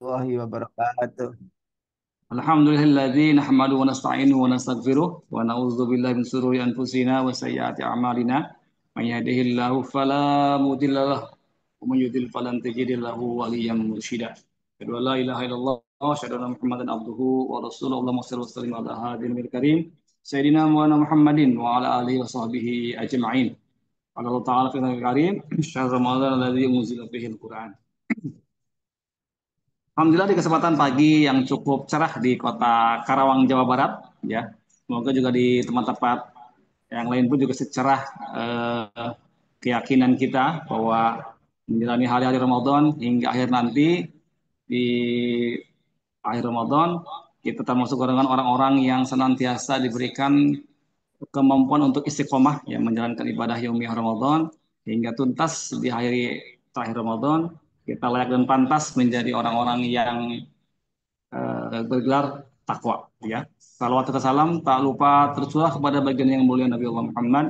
Warahmatullahi wabarakatuh. Alhamdulillahilladzi nahmaduhu wa nasta'inuhu wa nastaghfiruh wa na'udzu billahi min shururi anfusina wa sayyiati a'malina. May yahdihillahu fala mudhillalah wa may yudhlil falan tajid lahu waliyyan mursyida. Asyhadu an la ilaha illallah wa asyhadu anna Muhammadan abduhu wa rasuluhu. Allahumma shalli wa sallim ala hadinil karim sayyidina Muhammadin wa ala alihi wa sahbihi ajma'in. Qala Allah ta'ala fi karim syahr ramadan alladzi unzila fihi al-Qur'an. Alhamdulillah di kesempatan pagi yang cukup cerah di kota Karawang, Jawa Barat, ya. Semoga juga di tempat-tempat yang lain pun juga secerah keyakinan kita bahwa menjalani hari-hari Ramadan hingga akhir nanti di akhir Ramadan kita termasuk golongan orang-orang yang senantiasa diberikan kemampuan untuk istiqomah yang menjalankan ibadah yaumiyah Ramadan hingga tuntas di hari terakhir Ramadan kita layak dan pantas menjadi orang-orang yang bergelar takwa ya. Salawat serta salam tak lupa tercurah kepada bagian yang mulia Nabi Allah Muhammad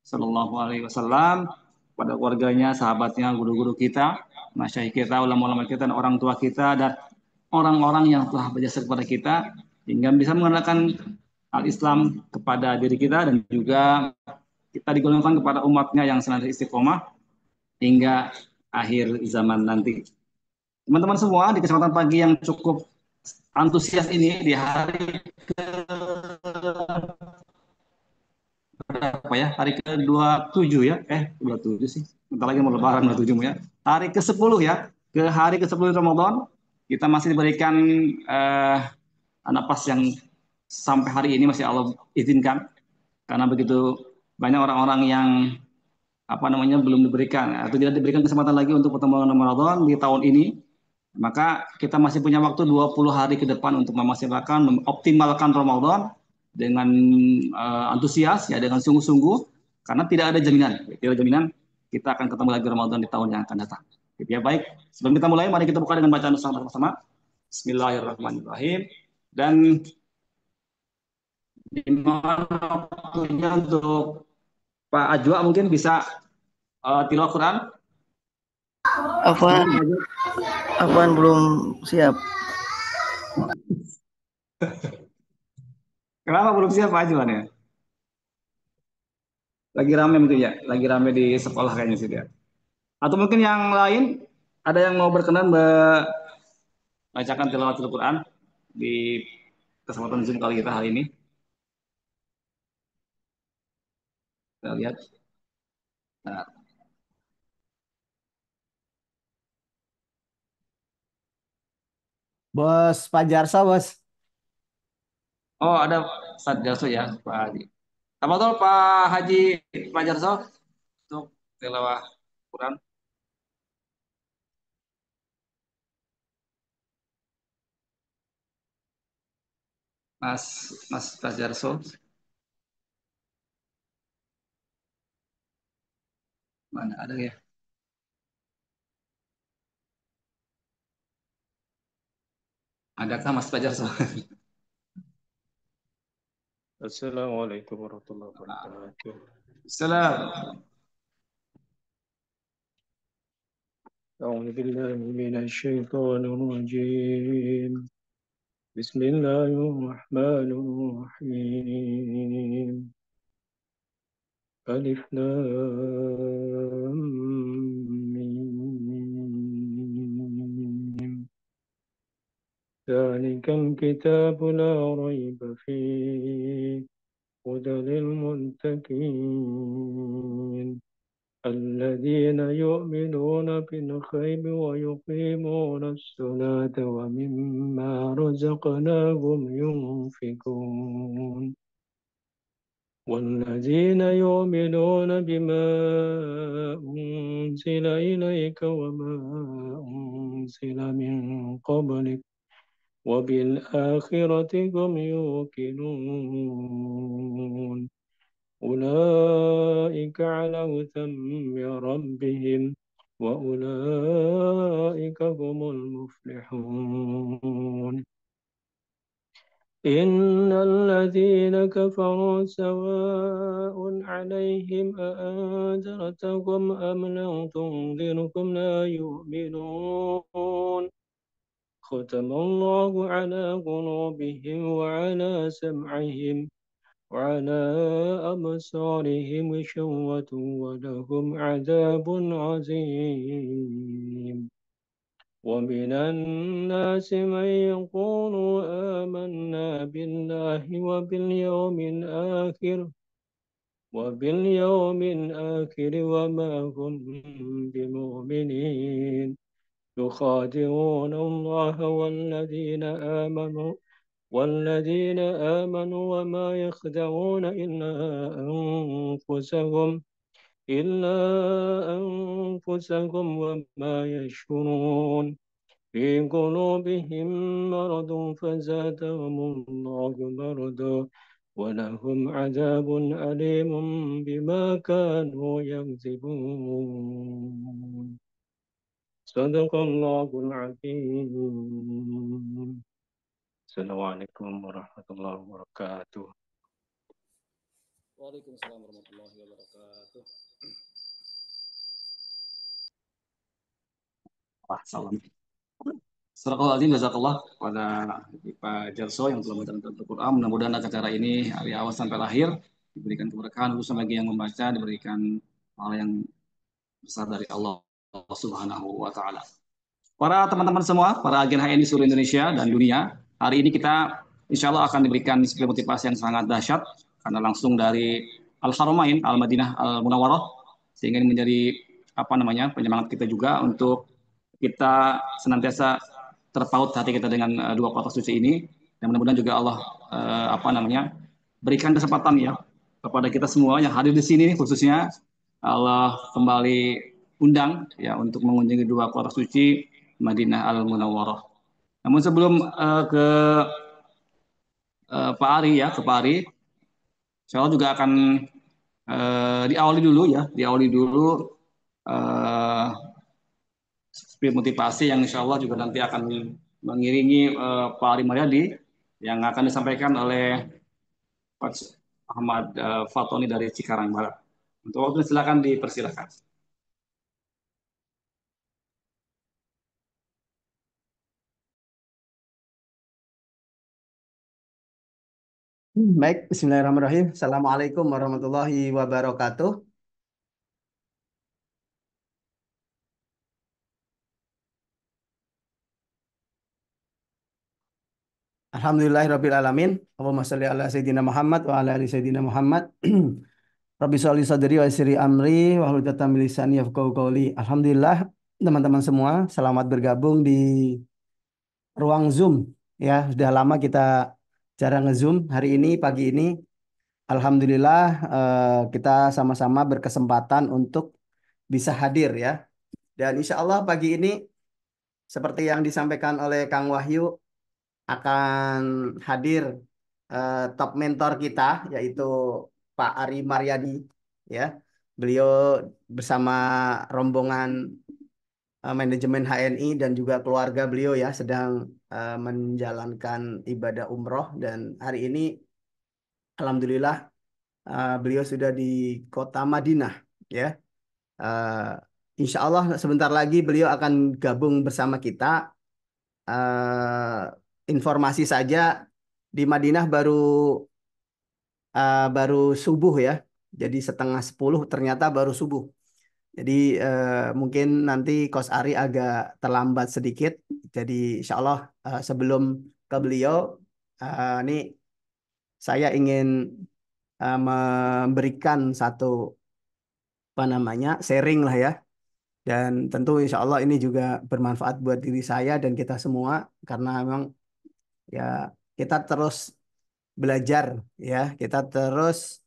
Sallallahu Alaihi Wasallam, pada keluarganya, sahabatnya, guru-guru kita, masyayikh kita, ulama-ulama kita, dan orang tua kita, dan orang-orang yang telah berjasa kepada kita hingga bisa mengenalkan al-Islam kepada diri kita dan juga kita digolongkan kepada umatnya yang senantiasa istiqomah hingga akhir zaman nanti. Teman-teman semua, di kesempatan pagi yang cukup antusias ini di hari apa ya? Hari ke-27 ya. 27 sih. Bentar lagi mau lebaran 27 ya. Hari ke-10 ya. Ke hari ke-10 Ramadan kita masih diberikan eh, napas yang sampai hari ini masih Allah izinkan karena begitu banyak orang-orang yang apa namanya belum diberikan atau tidak diberikan kesempatan lagi untuk pertemuan Ramadan di tahun ini, maka kita masih punya waktu 20 hari ke depan untuk memaksimalkan, mengoptimalkan Ramadan dengan antusias ya, dengan sungguh-sungguh, karena tidak ada jaminan kita akan ketemu lagi Ramadan di tahun yang akan datang. Gitu ya, baik. Sebelum kita mulai, mari kita buka dengan bacaan bersama-sama. Bismillahirrahmanirrahim. Dan dimana waktunya untuk Pak Ajwa mungkin bisa tilawah Quran. Afwan, Mungkin Pak Ajwa. Afwan belum siap. Kenapa belum siap Pak Ajwa nih? Lagi rame mungkin ya, lagi rame di sekolah kayaknya sih dia. Atau mungkin yang lain ada yang mau berkenan membacakan tilawatul Quran di kesempatan Zoom kali kita hari ini. Kita lihat. Nah, Bos Pajarsa, bos. oh ada Ustaz Jarso ya Pak Haji. Apa tuh Pak Haji Pak Jarso untuk tilawah Quran. Mas Pak Jarso mana ada ya? Adakah Mas Pak Jarso? السلام عليكم ورحمة الله وبركاته. Salam. أعوذ بالله من الشيطان الرجيم. بسم الله الرحمن الرحيم. ألف لام ميم. ذلك الكتاب لا ريب فيه هدى للمتقين الذين يؤمنون بالغيب ويقيمون الصلاة ومما رزقناهم ينفقون والذين يؤمنون بما أنزل إليك وما أنزل من قبلك وبالآخرة هم يوقنون أولئك على هدى من ربهم وأولئك هم المفلحون إن الذين كفروا سواء عليهم أأنذرتهم أم لم تنذرهم لا يؤمنون ختم الله على قلوبهم وعلى سمعهم وعلى أبصارهم غشوة ولهم عذاب عظيم ومن الناس من يقول آمنا بالله وباليوم الآخر وما هم بمؤمنين يخادعون الله والذين آمنوا وما يخدعون إلا أنفسهم وما يشعرون في قلوبهم مرض فزادهم الله مرضا ولهم عذاب أليم بما كانوا يكذبون صدق الله العظيم السلام عليكم ورحمة الله وبركاته. Waalaikumsalam warahmatullahi wabarakatuh. Wah, salam. Astagfirullahaladzim, jazakallah pada Pak Jarso yang telah membaca Al-Quran. Mudah-mudahan acara ini dari awal sampai akhir diberikan keberkahan, khususnya bagi yang membaca diberikan hal yang besar dari Allah Subhanahu wa Ta'ala. Para teman-teman semua, para agen HNI seluruh Indonesia dan dunia, hari ini kita insya Allah akan diberikan skill motivasi yang sangat dahsyat karena langsung dari Al-Haramain, Al-Madinah, Al-Munawwarah, sehingga ini menjadi penyemangat kita juga untuk kita senantiasa terpaut hati kita dengan dua kota suci ini, dan mudah-mudahan juga Allah berikan kesempatan ya kepada kita semua yang hadir di sini, khususnya Allah kembali undang ya untuk mengunjungi dua kota suci Madinah Al-Munawwarah. Namun sebelum ke Pak Ari ya, ke Pak Ari, saya juga akan diawali dulu uh, spirit motivasi yang insya Allah juga nanti akan mengiringi Pak Ari Maryadi yang akan disampaikan oleh Pak Ahmad Fatoni dari Cikarang Barat. Untuk waktu silakan dipersilakan. Baik, Bismillahirrahmanirrahim. Assalamualaikum warahmatullahi wabarakatuh. Alhamdulillahirabbil alamin. Allahumma shalli ala sayyidina Muhammad wa ala ali sayyidina Muhammad. Rabbi sholli sadri wa yassiri amri wa hlul 'uqdatam min lisani yafqahu qawli. Alhamdulillah, teman-teman semua, selamat bergabung di ruang Zoom ya. Sudah lama kita jarang nge-Zoom. Hari ini pagi ini alhamdulillah kita sama-sama berkesempatan untuk bisa hadir ya. Dan insya Allah pagi ini seperti yang disampaikan oleh Kang Wahyu akan hadir top mentor kita yaitu Pak Ari Maryadi ya. Beliau bersama rombongan manajemen HNI dan juga keluarga beliau ya sedang menjalankan ibadah umroh, dan hari ini alhamdulillah beliau sudah di kota Madinah ya. Insya Allah sebentar lagi beliau akan gabung bersama kita. Informasi saja, di Madinah baru subuh ya. Jadi 9:30 ternyata baru subuh. Jadi mungkin nanti Kos Ari agak terlambat sedikit. Jadi insya Allah sebelum ke beliau, ini saya ingin memberikan satu sharing lah ya. Dan tentu insya Allah ini juga bermanfaat buat diri saya dan kita semua karena memang ya kita terus belajar ya, kita terus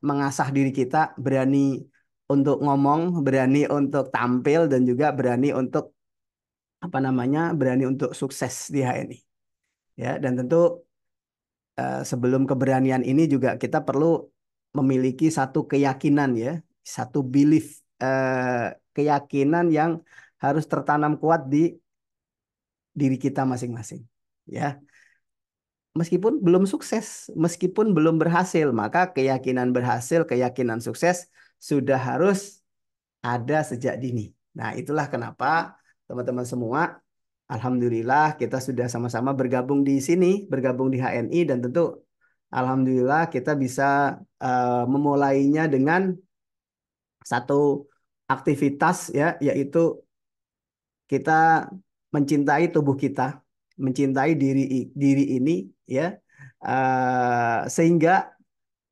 mengasah diri kita, berani untuk ngomong, berani untuk tampil, dan juga berani untuk berani untuk sukses di HNI ya. Dan tentu sebelum keberanian ini juga kita perlu memiliki satu keyakinan ya, satu belief, keyakinan yang harus tertanam kuat di diri kita masing-masing ya. Meskipun belum sukses, meskipun belum berhasil, maka keyakinan berhasil, keyakinan sukses sudah harus ada sejak dini. Nah, itulah kenapa teman-teman semua Alhamdulillah kita sudah sama-sama bergabung di sini, bergabung di HNI dan tentu alhamdulillah kita bisa memulainya dengan satu aktivitas ya, yaitu kita mencintai tubuh kita, mencintai diri ini ya, sehingga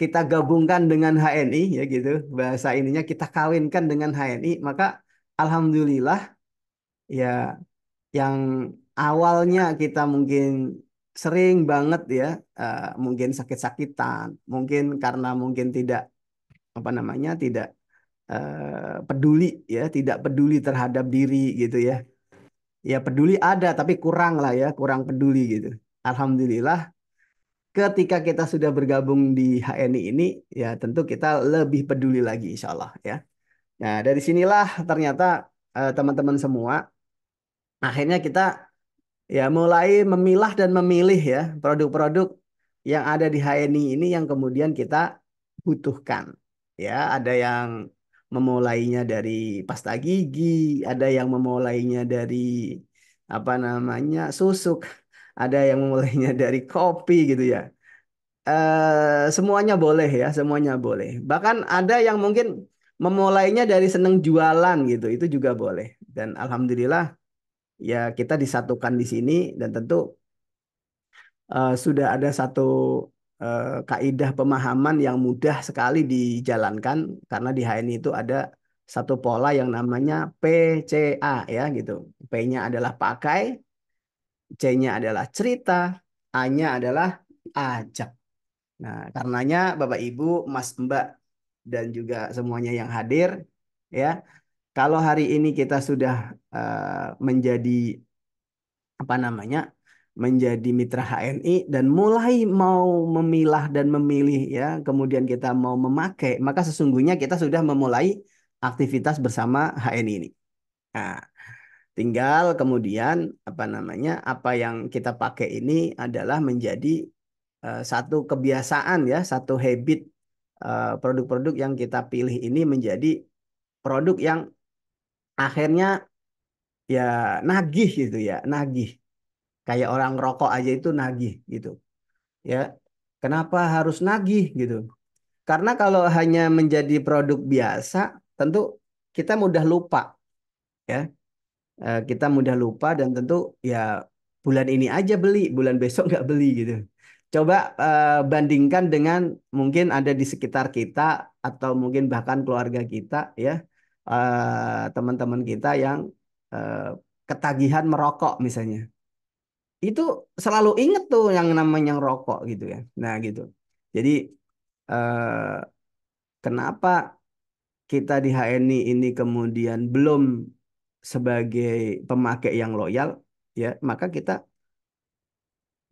kita gabungkan dengan HNI ya gitu, bahasa ininya kita kawinkan dengan HNI, maka alhamdulillah ya, yang awalnya kita mungkin sering banget ya, mungkin sakit-sakitan, mungkin karena mungkin tidak apa namanya, tidak peduli ya, tidak peduli terhadap diri gitu ya. Ya peduli ada tapi kurang lah ya, kurang peduli gitu. Alhamdulillah ketika kita sudah bergabung di HNI ini ya tentu kita lebih peduli lagi insya Allah ya. Nah dari sinilah ternyata teman-teman semua akhirnya kita ya mulai memilah dan memilih ya produk-produk yang ada di HNI ini yang kemudian kita butuhkan. Ya, ada yang memulainya dari pasta gigi, ada yang memulainya dari apa namanya susuk, ada yang memulainya dari kopi gitu ya. Semuanya boleh ya, semuanya boleh. Bahkan ada yang mungkin memulainya dari seneng jualan gitu, itu juga boleh. Dan alhamdulillah ya kita disatukan di sini dan tentu sudah ada satu kaidah pemahaman yang mudah sekali dijalankan karena di HNI itu ada satu pola yang namanya PCA ya gitu. P-nya adalah pakai, C-nya adalah cerita, A-nya adalah ajak. Nah, karenanya Bapak Ibu, Mas Mbak dan juga semuanya yang hadir ya, kalau hari ini kita sudah menjadi apa namanya, menjadi mitra HNI dan mulai mau memilah dan memilih ya, kemudian kita mau memakai, maka sesungguhnya kita sudah memulai aktivitas bersama HNI ini. Nah, tinggal kemudian apa namanya, apa yang kita pakai ini adalah menjadi satu kebiasaan ya, satu habit, produk-produk yang kita pilih ini menjadi produk yang akhirnya ya nagih gitu ya, nagih. Kayak orang rokok aja itu nagih gitu. Ya, kenapa harus nagih gitu? Karena kalau hanya menjadi produk biasa, tentu kita mudah lupa, ya. Kita mudah lupa dan tentu ya bulan ini aja beli, bulan besok nggak beli gitu. Coba bandingkan dengan mungkin ada di sekitar kita atau mungkin bahkan keluarga kita, ya, teman-teman kita yang eh, ketagihan merokok misalnya. Itu selalu inget tuh yang namanya rokok gitu ya. Nah gitu. Jadi eh, kenapa kita di HNI ini kemudian belum sebagai pemakai yang loyal, ya, maka kita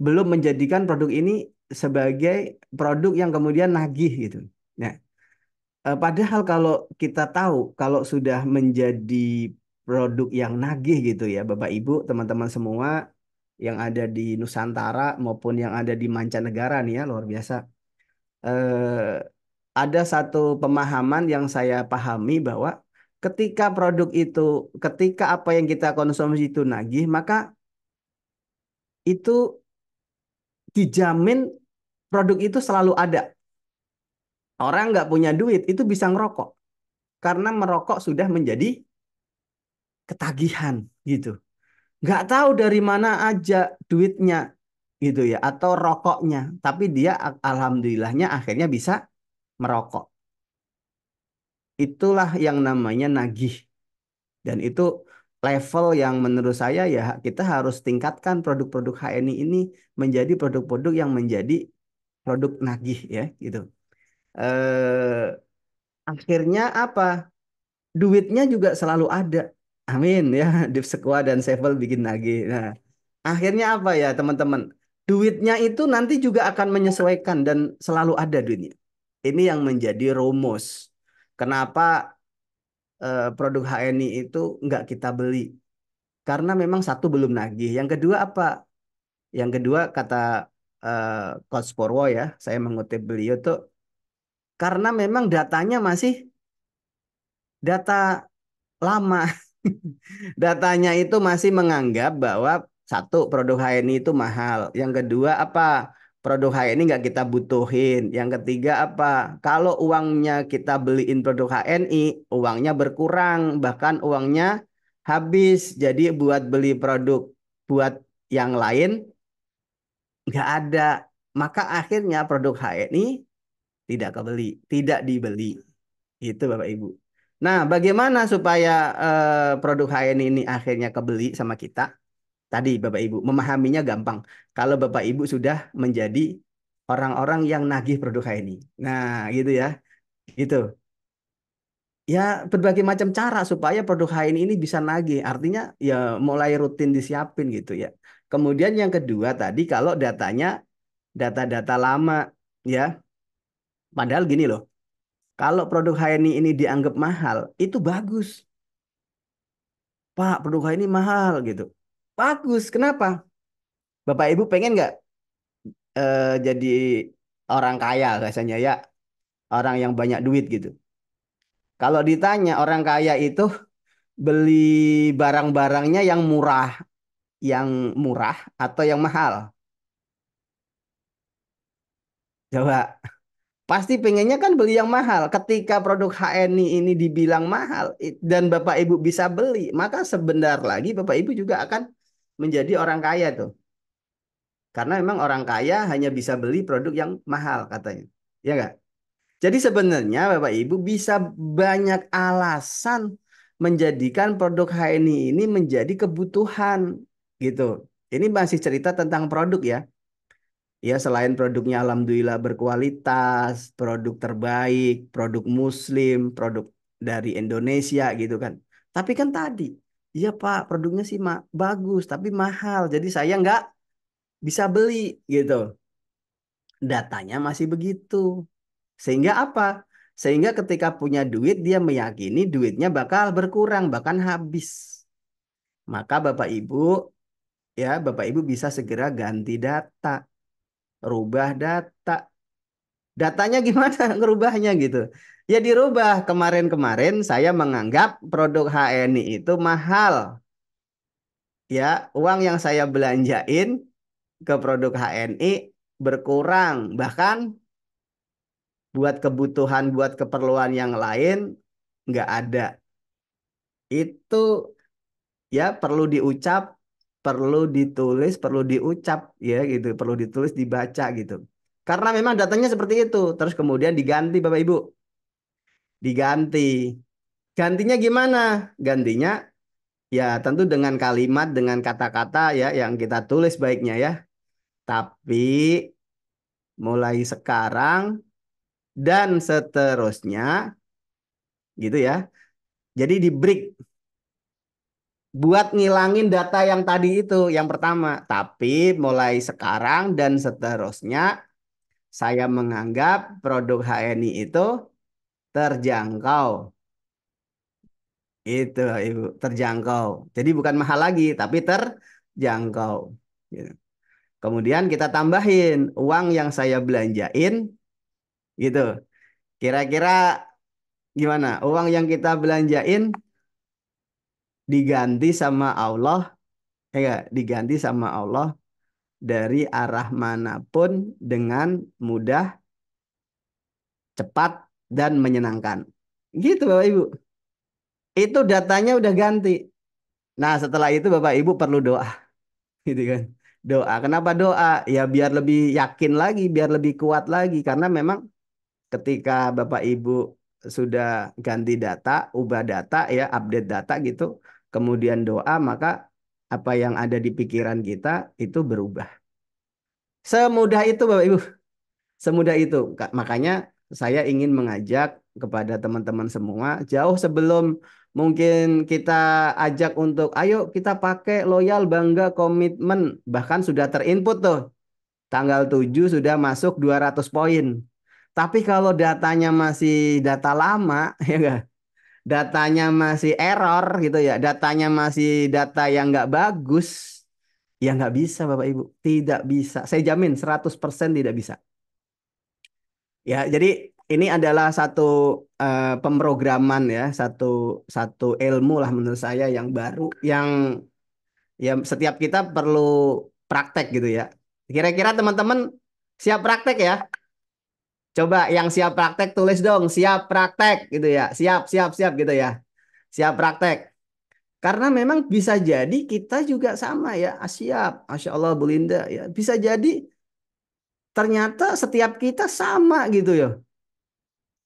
belum menjadikan produk ini sebagai produk yang kemudian nagih gitu. Nah, padahal kalau kita tahu kalau sudah menjadi produk yang nagih gitu ya, Bapak Ibu, teman-teman semua yang ada di Nusantara maupun yang ada di mancanegara nih ya, luar biasa. Eh, ada satu pemahaman yang saya pahami bahwa ketika produk itu, ketika apa yang kita konsumsi itu nagih, maka itu dijamin produk itu selalu ada. Orang nggak punya duit itu bisa ngerokok karena merokok sudah menjadi ketagihan gitu. Nggak tahu dari mana aja duitnya gitu ya atau rokoknya, tapi dia alhamdulillahnya akhirnya bisa merokok. Itulah yang namanya nagih. Dan itu level yang menurut saya ya kita harus tingkatkan produk-produk HNI ini menjadi produk-produk yang menjadi produk nagih ya gitu. Akhirnya apa? Duitnya juga selalu ada. Amin ya. Dev Sekwa dan Sevel bikin nagih. Nah, akhirnya apa ya teman-teman? Duitnya itu nanti juga akan menyesuaikan dan selalu ada duitnya. Ini yang menjadi rumus. Kenapa produk HNI itu nggak kita beli? Karena memang satu belum nagih. Yang kedua apa? Yang kedua kata eh, Coach Purwo ya, saya mengutip beliau tuh, karena memang datanya masih data lama. Datanya itu masih menganggap bahwa satu produk HNI itu mahal. Yang kedua apa? Produk HNI nggak kita butuhin. Yang ketiga apa? Kalau uangnya kita beliin produk HNI, uangnya berkurang, bahkan uangnya habis. Jadi buat beli produk buat yang lain nggak ada. Maka akhirnya produk HNI tidak kebeli, tidak dibeli. Itu Bapak Ibu. Nah, bagaimana supaya produk HNI ini akhirnya kebeli sama kita? Tadi Bapak Ibu, memahaminya gampang. Kalau Bapak Ibu sudah menjadi orang-orang yang nagih produk HNI. Nah, gitu ya. Gitu. Ya, berbagai macam cara supaya produk HNI ini bisa nagih. Artinya ya mulai rutin disiapin gitu ya. Kemudian yang kedua tadi kalau datanya data-data lama ya. Padahal gini loh. Kalau produk HNI ini dianggap mahal, itu bagus. Pak, produk ini mahal gitu. Bagus, kenapa? Bapak Ibu pengen nggak jadi orang kaya rasanya ya, orang yang banyak duit gitu. Kalau ditanya orang kaya itu beli barang-barangnya yang murah atau yang mahal? Coba, pasti pengennya kan beli yang mahal. Ketika produk HNI ini dibilang mahal dan Bapak Ibu bisa beli, maka sebentar lagi Bapak Ibu juga akan menjadi orang kaya tuh. Karena memang orang kaya hanya bisa beli produk yang mahal katanya. Ya nggak? Jadi sebenarnya Bapak Ibu bisa banyak alasan menjadikan produk HNI ini menjadi kebutuhan gitu. Ini masih cerita tentang produk ya. Ya selain produknya alhamdulillah berkualitas, produk terbaik, produk muslim, produk dari Indonesia gitu kan. Tapi kan tadi, iya Pak produknya sih bagus tapi mahal. Jadi saya nggak bisa beli gitu. Datanya masih begitu. Sehingga apa? Sehingga ketika punya duit dia meyakini duitnya bakal berkurang, bahkan habis. Maka Bapak Ibu Bapak Ibu bisa segera ganti data, rubah data. Datanya gimana ngerubahnya gitu? Ya dirubah. Kemarin-kemarin saya menganggap produk HNI itu mahal. Ya, uang yang saya belanjain ke produk HNI berkurang, bahkan buat kebutuhan, buat keperluan yang lain nggak ada. Itu ya perlu diucap, perlu ditulis, perlu diucap ya gitu, perlu ditulis, dibaca gitu. Karena memang datanya seperti itu. Terus kemudian diganti Bapak Ibu, diganti. Gantinya gimana? Gantinya ya tentu dengan kalimat, dengan kata-kata ya yang kita tulis baiknya ya. Tapi mulai sekarang dan seterusnya gitu ya. Jadi di break buat ngilangin data yang tadi itu yang pertama. Tapi mulai sekarang dan seterusnya saya menganggap produk HNI itu terjangkau. Itu Ibu, terjangkau. Jadi bukan mahal lagi, tapi terjangkau. Gitu. Kemudian kita tambahin uang yang saya belanjain gitu. Kira-kira gimana? Uang yang kita belanjain diganti sama Allah, ya nggak? Diganti sama Allah dari arah manapun dengan mudah, cepat, dan menyenangkan. Gitu Bapak Ibu. Itu datanya udah ganti. Nah setelah itu Bapak Ibu perlu doa. Gitu kan. Doa. Kenapa doa? Ya biar lebih yakin lagi, biar lebih kuat lagi. Karena memang ketika Bapak Ibu sudah ganti data, ubah data ya, update data gitu, kemudian doa, maka apa yang ada di pikiran kita itu berubah. Semudah itu Bapak Ibu. Semudah itu. Makanya saya ingin mengajak kepada teman-teman semua jauh sebelum mungkin kita ajak untuk ayo kita pakai loyal, bangga, komitmen. Bahkan sudah terinput tuh. Tanggal 7 sudah masuk 200 poin. Tapi kalau datanya masih data lama, ya enggak? Datanya masih error gitu ya. Datanya masih data yang nggak bagus. Ya nggak bisa Bapak Ibu. Tidak bisa. Saya jamin 100% tidak bisa. Ya, jadi ini adalah satu pemrograman ya, satu satu ilmu lah menurut saya yang baru, yang ya setiap kita perlu praktek gitu ya. Kira-kira teman-teman siap praktek ya? Coba yang siap praktek tulis dong, siap praktek gitu ya. Siap, siap, siap gitu ya. Siap praktek. Karena memang bisa jadi kita juga sama ya. Ah, siap, Masya Allah Bu Linda ya. Bisa jadi ternyata setiap kita sama gitu ya.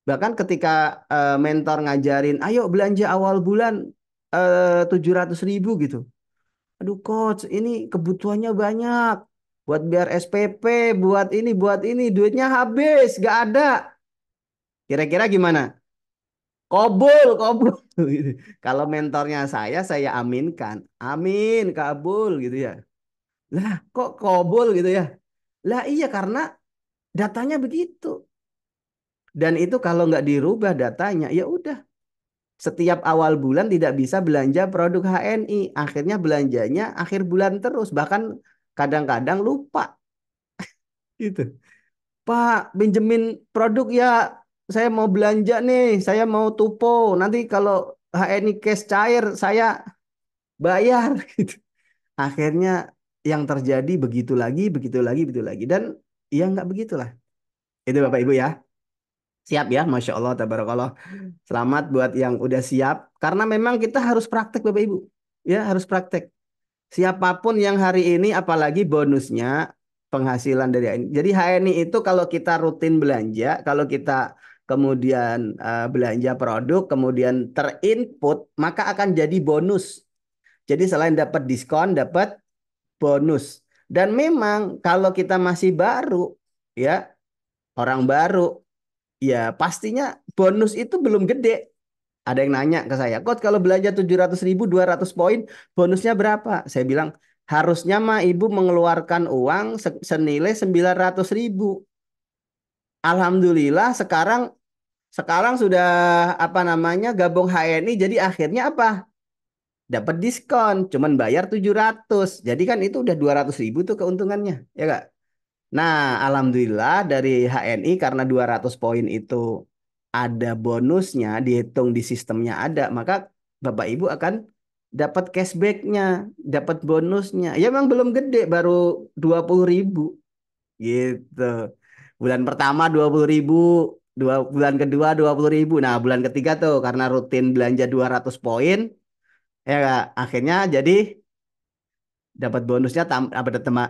Bahkan ketika mentor ngajarin, ayo belanja awal bulan 700.000 gitu. Aduh coach, ini kebutuhannya banyak. Buat biar SPP, buat ini, duitnya habis, gak ada. Kira-kira gimana? Kobul, kobul. Kalau mentornya saya aminkan. Amin, kabul gitu ya. Lah, kok kobul gitu ya? Lah iya karena datanya begitu. Dan itu kalau nggak dirubah datanya, ya udah. Setiap awal bulan tidak bisa belanja produk HNI. Akhirnya belanjanya akhir bulan terus. Bahkan kadang-kadang lupa gitu. Pak, pinjemin produk ya. Saya mau belanja nih. Saya mau tupo. Nanti kalau HNI cash cair, saya bayar gitu. Akhirnya yang terjadi begitu lagi, begitu lagi, begitu lagi. Dan ya nggak begitulah. Itu Bapak Ibu ya. Siap ya, Masya Allah, tabarakallah. Selamat buat yang udah siap. Karena memang kita harus praktek Bapak Ibu. Ya, harus praktek. Siapapun yang hari ini, apalagi bonusnya penghasilan dari HNI. Jadi HNI itu kalau kita rutin belanja, kalau kita kemudian belanja produk, kemudian terinput, maka akan jadi bonus. Jadi selain dapat diskon, dapat bonus. Dan memang kalau kita masih baru, ya orang baru, ya pastinya bonus itu belum gede. Ada yang nanya ke saya, Coach kalau belanja 700.000, 200 poin, bonusnya berapa? Saya bilang, harusnya mah ibu mengeluarkan uang senilai 900.000. Alhamdulillah sekarang sekarang sudah apa namanya gabung HNI, jadi akhirnya apa? Dapat diskon, cuman bayar 700. Jadi kan itu udah 200.000 tuh keuntungannya, ya gak? Nah, alhamdulillah dari HNI karena 200 poin itu ada bonusnya, dihitung di sistemnya ada, maka Bapak Ibu akan dapat cashbacknya, dapat bonusnya. Ya memang belum gede, baru 20.000 gitu. Bulan pertama 20.000, bulan kedua 20.000. Nah, bulan ketiga tuh karena rutin belanja 200 poin, ya Kak, akhirnya jadi dapat bonusnya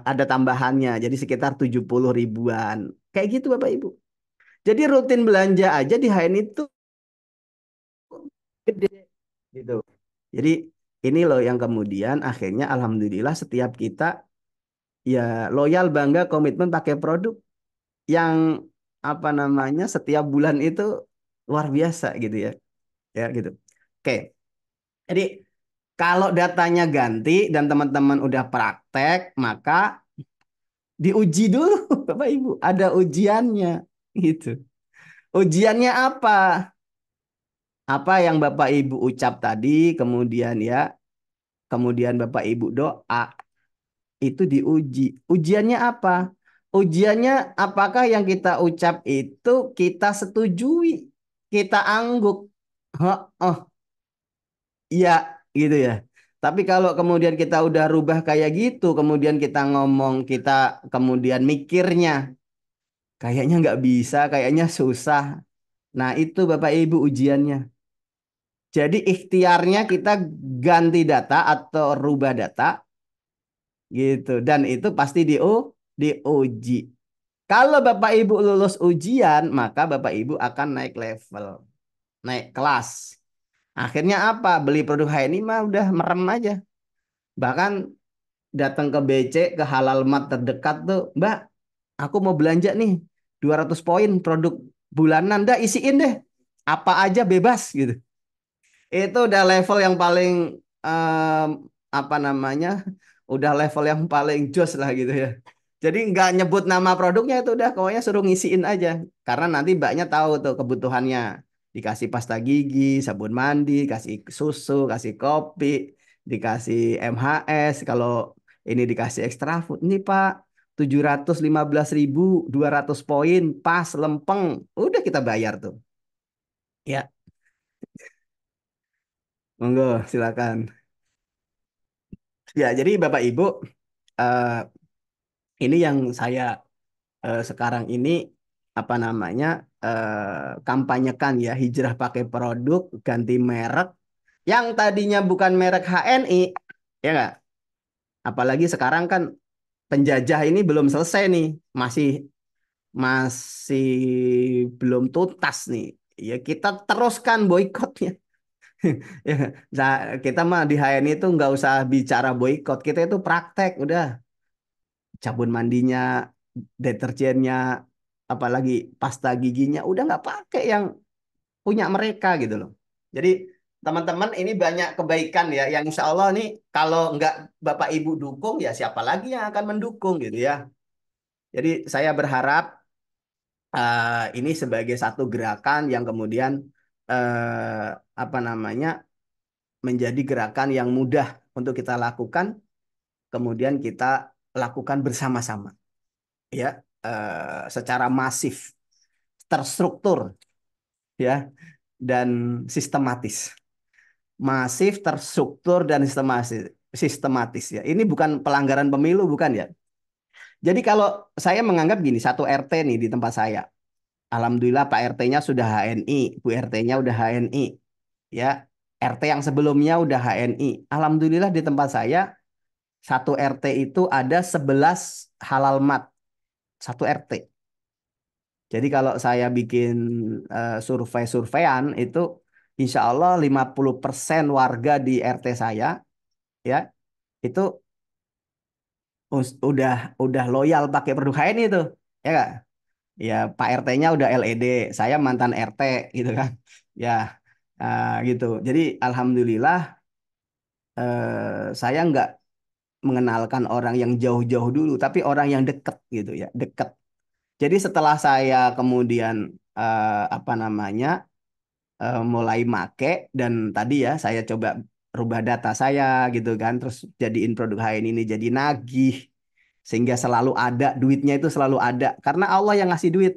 ada tambahannya jadi sekitar 70 ribuan kayak gitu Bapak Ibu. Jadi rutin belanja aja di HN itu gede gitu. Jadi ini loh yang kemudian akhirnya alhamdulillah setiap kita ya loyal, bangga, komitmen pakai produk yang apa namanya setiap bulan itu luar biasa gitu ya. Ya gitu. Oke. Jadi kalau datanya ganti dan teman-teman udah praktek, maka diuji dulu Bapak Ibu, ada ujiannya gitu. Ujiannya apa? Apa yang Bapak Ibu ucap tadi, kemudian ya, kemudian Bapak Ibu doa, itu diuji. Ujiannya apa? Ujiannya apakah yang kita ucap itu kita setujui, kita angguk. Oh, iya gitu ya. Tapi kalau kemudian kita udah rubah kayak gitu, kemudian kita ngomong, kita kemudian mikirnya, kayaknya nggak bisa, kayaknya susah. Nah, itu Bapak Ibu ujiannya. Jadi ikhtiarnya kita ganti data atau rubah data gitu. Dan itu pasti diuji. Kalau Bapak Ibu lulus ujian, maka Bapak Ibu akan naik level, naik kelas. Akhirnya apa? Beli produk HNI mah udah merem aja. Bahkan datang ke BC, ke Halal Mart terdekat tuh, Mbak, aku mau belanja nih 200 poin produk bulanan, dah isiin deh. Apa aja bebas gitu. Itu udah level yang paling em, apa namanya? Udah level yang paling jos lah gitu ya. Jadi nggak nyebut nama produknya itu udah pokoknya suruh ngisiin aja. Karena nanti mbaknya tahu tuh kebutuhannya. Dikasih pasta gigi, sabun mandi, kasih susu, kasih kopi, dikasih MHS. Kalau ini dikasih extra food. Ini Pak, 715.200 poin, pas lempeng. Udah kita bayar tuh. Ya, monggo silakan. Ya, jadi Bapak Ibu, eh, ini yang saya sekarang ini apa namanya kampanyekan ya, hijrah pakai produk, ganti merek yang tadinya bukan merek HNI, ya nggak? Apalagi sekarang kan penjajah ini belum selesai nih, masih masih belum tuntas nih. Ya kita teruskan boikotnya. Ya, kita mah di HNI itu nggak usah bicara boikot, kita itu praktek udah, sabun mandinya, deterjennya, apalagi pasta giginya udah nggak pakai yang punya mereka gitu loh. Jadi teman-teman ini banyak kebaikan ya yang insya Allah nih kalau nggak Bapak Ibu dukung ya siapa lagi yang akan mendukung gitu ya. Jadi saya berharap ini sebagai satu gerakan yang kemudian apa namanya menjadi gerakan yang mudah untuk kita lakukan, kemudian kita lakukan bersama-sama ya, secara masif, terstruktur ya, dan sistematis. Masif, terstruktur, dan sistematis ya. Ini bukan pelanggaran pemilu, bukan ya. Jadi kalau saya menganggap gini, satu RT nih di tempat saya, alhamdulillah Pak RT-nya sudah HNI, Bu RT-nya udah HNI, ya. RT yang sebelumnya udah HNI. Alhamdulillah di tempat saya satu RT itu ada 11 halal mat, satu RT. Jadi kalau saya bikin survei-surveian itu insya Allah 50% warga di RT saya ya itu udah loyal pakai produk HNI itu. Ya nggak? Ya Pak RT-nya udah LED, saya mantan RT gitu kan. Ya gitu. Jadi alhamdulillah saya nggak mengenalkan orang yang jauh-jauh dulu, tapi orang yang dekat gitu ya, dekat. Jadi setelah saya kemudian apa namanya mulai make dan tadi ya saya coba rubah data saya gitu kan, terus jadiin produk HN ini jadi nagih sehingga selalu ada duitnya, itu selalu ada karena Allah yang ngasih duit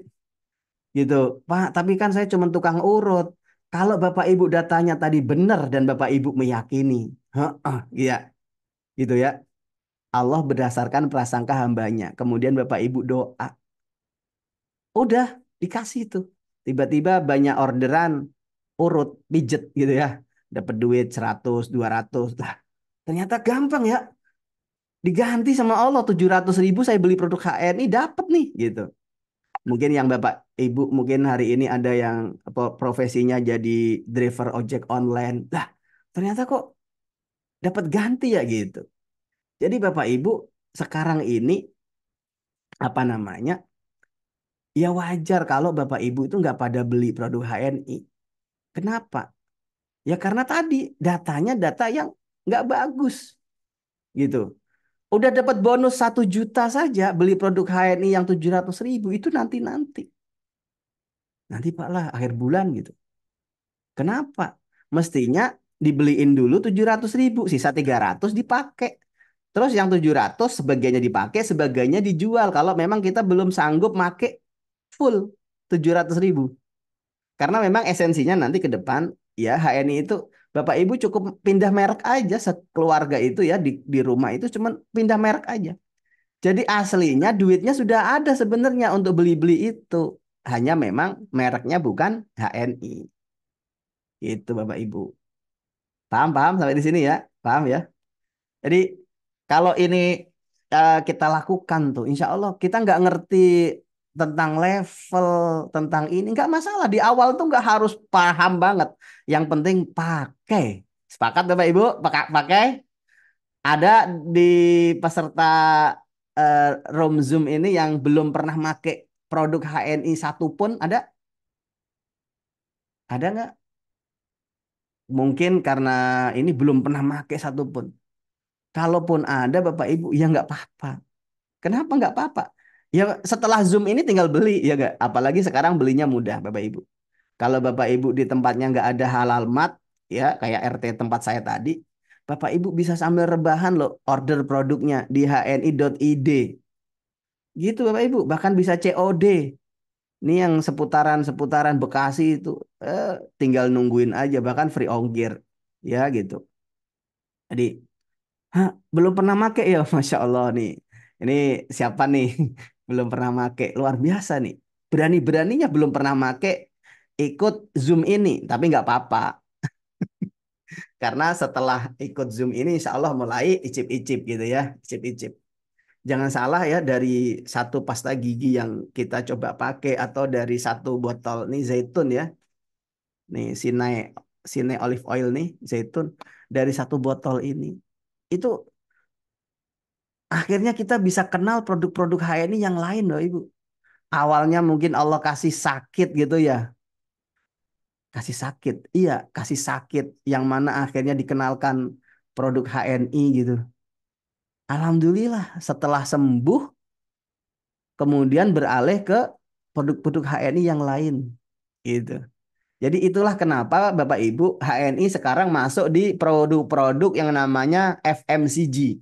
gitu. Pak, tapi kan saya cuma tukang urut. Kalau Bapak Ibu datanya tadi benar dan Bapak Ibu meyakini, heeh, iya gitu ya. Allah berdasarkan prasangka hambanya. Kemudian Bapak Ibu doa, udah dikasih itu. Tiba-tiba banyak orderan urut, pijet gitu ya. Dapat duit 100, 200. Lah, ternyata gampang ya. Diganti sama Allah 700.000 saya beli produk HNI dapat nih gitu. Mungkin yang Bapak Ibu mungkin hari ini ada yang profesinya jadi driver ojek online. Lah, ternyata kok dapat ganti ya gitu. Jadi Bapak Ibu sekarang ini apa namanya? Ya wajar kalau Bapak Ibu itu nggak pada beli produk HNI. Kenapa? Ya karena tadi datanya data yang nggak bagus gitu. Udah dapat bonus 1 juta saja beli produk HNI yang 700.000 itu nanti-nanti. Nanti Pak lah akhir bulan gitu. Kenapa? Mestinya dibeliin dulu 700.000, sisa 300 dipakai. Terus yang 700 sebagiannya dipakai, sebagiannya dijual. Kalau memang kita belum sanggup make full 700.000. Karena memang esensinya nanti ke depan ya HNI itu Bapak Ibu cukup pindah merek aja sekeluarga itu ya di rumah itu cuman pindah merek aja. Jadi aslinya duitnya sudah ada sebenarnya untuk beli-beli itu. Hanya memang mereknya bukan HNI. Itu Bapak Ibu. Paham, paham sampai di sini ya? Paham ya? Jadi kalau ini kita lakukan tuh, insya Allah kita nggak ngerti tentang level, tentang ini nggak masalah. Di awal tuh nggak harus paham banget. Yang penting pakai. Sepakat Bapak Ibu? Pakai. Ada di peserta eh, Room Zoom ini yang belum pernah make produk HNI satupun ada? Ada nggak? Mungkin karena ini belum pernah make satupun. Kalaupun ada Bapak Ibu, ya nggak apa-apa. Kenapa nggak apa-apa? Ya setelah Zoom ini tinggal beli, ya nggak? Apalagi sekarang belinya mudah Bapak Ibu. Kalau Bapak Ibu di tempatnya nggak ada halal mat, ya kayak RT tempat saya tadi, Bapak Ibu bisa sambil rebahan loh order produknya di hni.id. Gitu Bapak Ibu, bahkan bisa COD. Ini yang seputaran-seputaran Bekasi itu eh, tinggal nungguin aja, bahkan free ongkir. Ya gitu. Jadi, hah, belum pernah make ya, Masya Allah nih. Ini siapa nih? Belum pernah make, luar biasa nih. Berani-beraninya belum pernah make, ikut Zoom ini, tapi nggak apa-apa. Karena setelah ikut Zoom ini, insya Allah mulai icip-icip gitu ya, icip-icip. Jangan salah ya, dari satu pasta gigi yang kita coba pakai atau dari satu botol nih zaitun ya, nih Sine olive oil nih zaitun, dari satu botol ini itu akhirnya kita bisa kenal produk-produk HNI yang lain loh Ibu. Awalnya mungkin Allah kasih sakit gitu ya, kasih sakit, iya kasih sakit yang mana akhirnya dikenalkan produk HNI gitu. Alhamdulillah setelah sembuh kemudian beralih ke produk-produk HNI yang lain gitu. Jadi itulah kenapa Bapak Ibu HNI sekarang masuk di produk-produk yang namanya FMCG,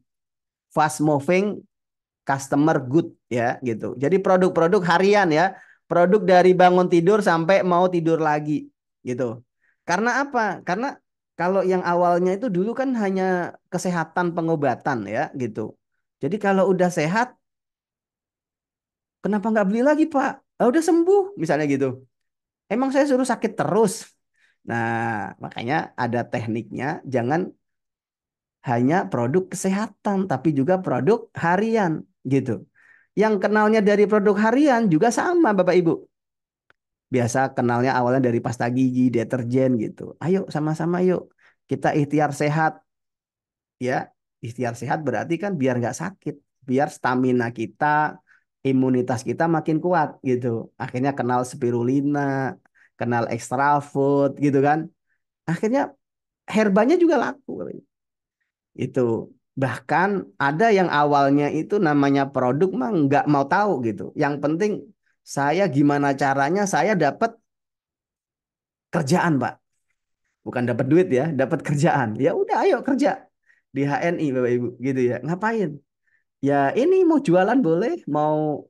fast moving customer good ya gitu. Jadi produk-produk harian ya, produk dari bangun tidur sampai mau tidur lagi gitu. Karena apa? Karena kalau yang awalnya itu dulu kan hanya kesehatan pengobatan ya gitu. Jadi kalau udah sehat, kenapa nggak beli lagi Pak? Ah, udah sembuh misalnya gitu. Emang saya suruh sakit terus. Nah, makanya ada tekniknya, jangan hanya produk kesehatan, tapi juga produk harian gitu. Yang kenalnya dari produk harian juga sama Bapak Ibu. Biasa kenalnya awalnya dari pasta gigi, deterjen gitu. Ayo sama-sama yuk kita ikhtiar sehat ya. Ikhtiar sehat berarti kan biar nggak sakit, biar stamina kita, imunitas kita makin kuat gitu. Akhirnya kenal spirulina, kenal extra food gitu kan. Akhirnya herbanya juga laku. Itu bahkan ada yang awalnya itu namanya produk mah nggak mau tahu gitu. Yang penting saya gimana caranya saya dapat kerjaan Pak, bukan dapat duit ya, dapat kerjaan. Ya udah ayo kerja di HNI Bapak Ibu gitu ya. Ngapain? Ya ini mau jualan boleh, mau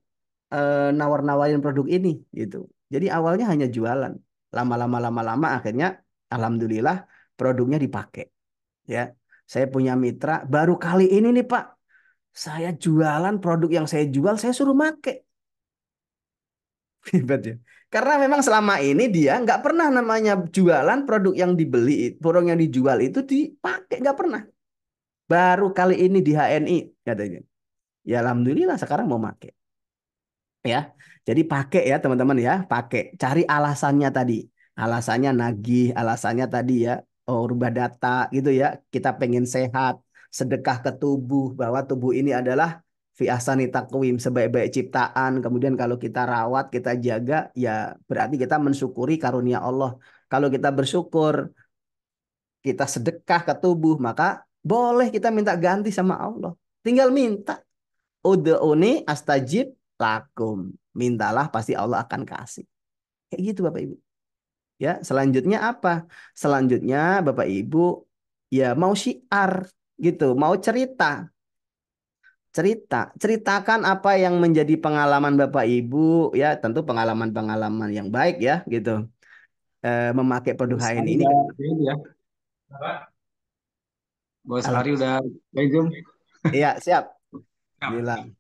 nawar-nawarin produk ini gitu. Jadi awalnya hanya jualan. Lama-lama akhirnya alhamdulillah produknya dipakai ya. Saya punya mitra baru kali ini nih Pak. Saya jualan produk yang saya jual, saya suruh make. Hebat ya. Karena memang selama ini dia nggak pernah namanya jualan produk yang dibeli, produk yang dijual itu dipakai, nggak pernah. Baru kali ini di HNI katanya. Ya alhamdulillah sekarang mau make. Ya. Jadi pakai ya teman-teman ya, pakai. Cari alasannya tadi. Alasannya nagih, alasannya tadi ya, oh rubah data gitu ya. Kita pengen sehat, sedekah ke tubuh bahwa tubuh ini adalah fi ahsani taqwim, sebaik-baik ciptaan. Kemudian kalau kita rawat, kita jaga, ya berarti kita mensyukuri karunia Allah. Kalau kita bersyukur, kita sedekah ke tubuh, maka boleh kita minta ganti sama Allah. Tinggal minta. Ud'uni astajib lakum. Mintalah pasti Allah akan kasih. Kayak gitu Bapak Ibu. Ya, selanjutnya apa? Selanjutnya Bapak Ibu ya mau syiar gitu, mau cerita. Ceritakan apa yang menjadi pengalaman Bapak Ibu ya, tentu pengalaman-pengalaman yang baik ya gitu. Memakai produk Bos HN Ari ini udah kan. ini ya. Bos Ari Alhamdulillah. udah by Zoom. Iya, siap. Bilang.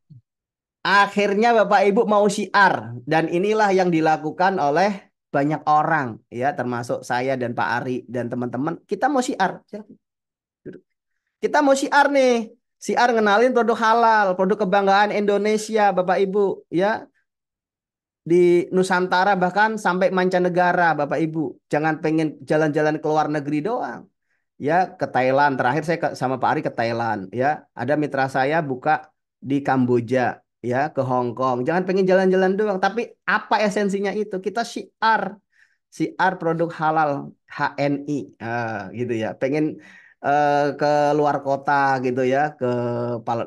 Akhirnya Bapak Ibu mau syiar dan inilah yang dilakukan oleh banyak orang ya termasuk saya dan Pak Ari dan teman-teman. Kita mau syiar. Silakan duduk. Kita mau syiar nih. Syiar ngenalin produk halal, produk kebanggaan Indonesia Bapak Ibu ya di Nusantara bahkan sampai mancanegara Bapak Ibu. Jangan pengen jalan-jalan ke luar negeri doang. Ya ke Thailand. Terakhir saya sama Pak Ari ke Thailand. Ya ada mitra saya buka di Kamboja. Ya ke Hong Kong. Jangan pengen jalan-jalan doang. Tapi apa esensinya itu? Kita syiar produk halal HNI. Gitu ya. Pengen ke luar kota gitu ya. Ke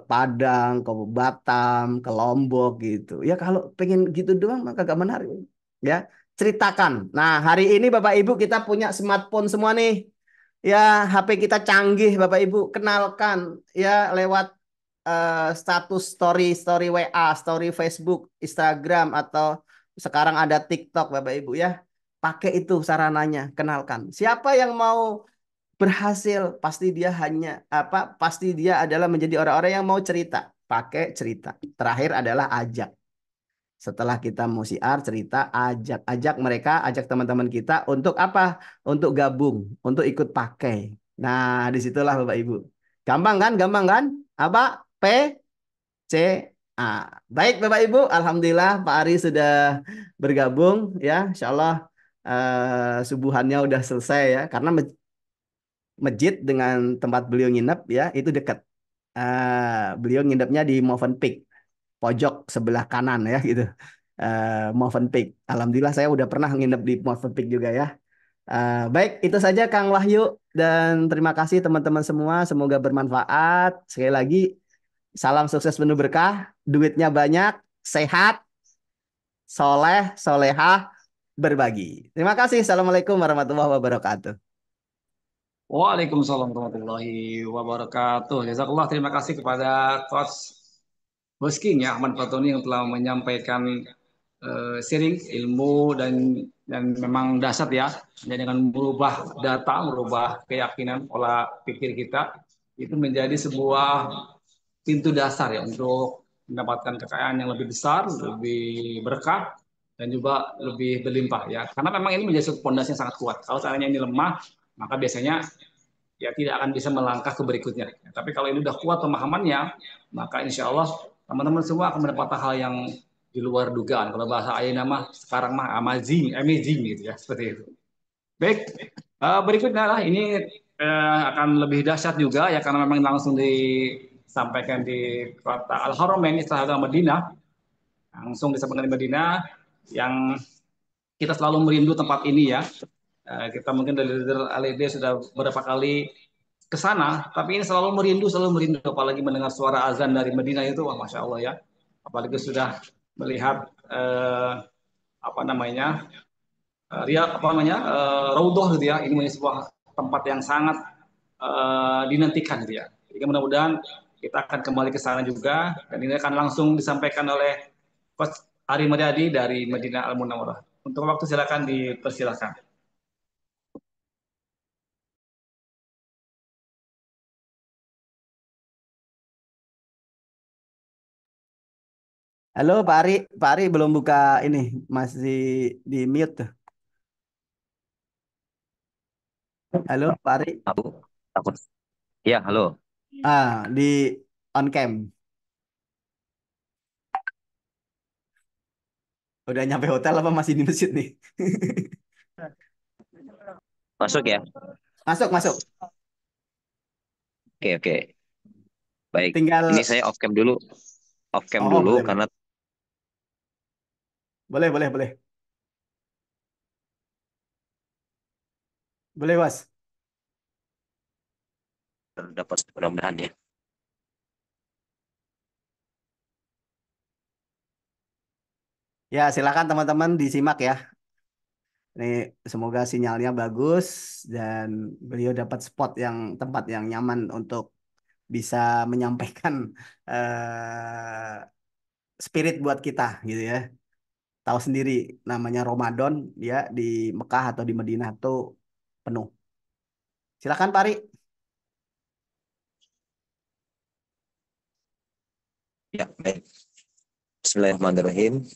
Padang, ke Batam, ke Lombok gitu. Ya kalau pengen gitu doang maka gak menarik. Ya ceritakan. Nah hari ini Bapak Ibu kita punya smartphone semua nih. Ya, HP kita canggih Bapak Ibu, kenalkan ya lewat status story WA, story Facebook, Instagram, atau sekarang ada TikTok, Bapak Ibu ya. Pakai itu sarananya, kenalkan. Siapa yang mau berhasil, pasti dia hanya apa? Pasti dia adalah menjadi orang-orang yang mau cerita, pakai cerita. Terakhir adalah ajak. Setelah kita mau siar cerita, ajak mereka, ajak teman-teman kita untuk apa? Untuk gabung, untuk ikut pakai. Nah, disitulah Bapak Ibu. Gampang kan? Gampang kan? Apa? P C A. Baik Bapak Ibu, Alhamdulillah Pak Ari sudah bergabung ya. Insya Allah subuhannya udah selesai ya. Karena masjid dengan tempat beliau nginep ya itu dekat. Beliau nginepnya di Movenpick, pojok sebelah kanan ya gitu. Movenpick. Alhamdulillah saya udah pernah nginep di Movenpick juga ya. Baik, itu saja Kang Wahyu dan terima kasih teman-teman semua. Semoga bermanfaat. Sekali lagi, salam sukses penuh berkah, duitnya banyak, sehat, soleh, solehah, berbagi. Terima kasih. Assalamualaikum warahmatullahi wabarakatuh. Waalaikumsalam warahmatullahi wabarakatuh. Jazakallah, terima kasih kepada Coach Bosking ya Ahmad Fatoni yang telah menyampaikan sharing ilmu dan memang dasar ya. Dan dengan merubah data, merubah keyakinan, pola pikir kita itu menjadi sebuah pintu dasar ya untuk mendapatkan kekayaan yang lebih besar, lebih berkah dan juga lebih berlimpah ya. Karena memang ini menjadi fondasi yang sangat kuat. Kalau seandainya ini lemah, maka biasanya ya tidak akan bisa melangkah ke berikutnya. Tapi kalau ini udah kuat pemahamannya, maka insya Allah teman-teman semua akan mendapatkan hal yang di luar dugaan. Kalau bahasa ayah nama sekarang mah amazing gitu ya, seperti itu. Baik, berikutnya lah ini akan lebih dahsyat juga ya karena memang langsung disampaikan di kota Al-Haramain Istilah Madinah, langsung disampaikan di Madinah yang kita selalu merindu tempat ini ya. Kita mungkin dari LED sudah beberapa kali ke sana, tapi ini selalu merindu, apalagi mendengar suara azan dari Madinah itu, wah masya Allah ya. Apalagi sudah melihat apa namanya, Raudhah gitu ya. Ini menjadi sebuah tempat yang sangat dinantikan gitu ya. Jadi mudah-mudahan kita akan kembali ke sana juga, dan ini akan langsung disampaikan oleh Coach Ari Mariadi dari Madinah Al Munawwarah. Untuk waktu silakan dipersilakan. Halo Pak Ari belum buka ini, masih di mute tuh. Halo Pak Ari. Aku takut. Ya, halo. Di on cam. Udah nyampe hotel apa masih di masjid nih? Masuk ya? Masuk, masuk. Oke, oke. Baik. Ini Tinggal, saya off cam dulu. Off cam oh dulu boleh, boleh. karena Boleh, boleh, boleh. Boleh, Mas. dapat mudah-mudahan ya. Ya, silakan teman-teman disimak ya. Ini semoga sinyalnya bagus dan beliau dapat spot yang tempat yang nyaman untuk bisa menyampaikan spirit buat kita gitu ya. Tahu sendiri namanya Ramadan ya di Mekah atau di Madinah tuh penuh. Silakan Pak Ri. Ya, baik. Bismillahirrahmanirrahim.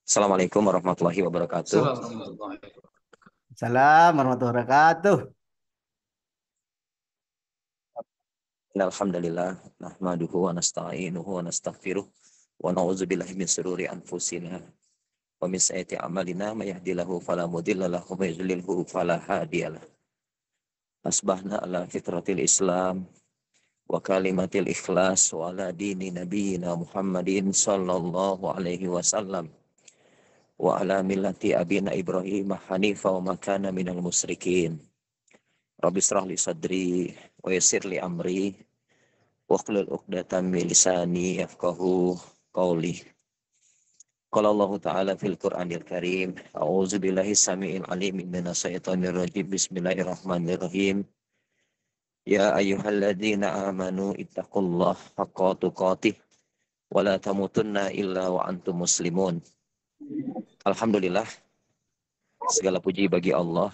Assalamualaikum warahmatullahi wabarakatuh. Salam warahmatullahi wabarakatuh. Alhamdulillah, nahmaduhu wa nasta'inuhu wa nastaghfiruh wa na'udzubillahi min sururi anfusina wa min sayyiati a'malina may yahdihillahu fala mudilla lahu wa may yudlilhu fala hadiyalah. Asbahna ala fitratil Islam wa kalimatil ikhlas wa ala dini nabiyina Muhammadin sallallahu alaihi wasallam wa ala millati abina Ibrahim hanifa wa makana minal musyrikin. Rabbi shrah li sadri wa yassir li amri wa hlul 'uqdatam min lisani yafqahu qawli. Qala Allah Ta'ala fil Qur'anil Karim, a'udzu billahi samii'il 'aliim minas syaitonir rajim. Bismillahirrahmanirrahim. Ya ayyuhalladzina amanu ittaqullaha haqqa tuqatih wa la tamutunna illa wa antum muslimun. Alhamdulillah, segala puji bagi Allah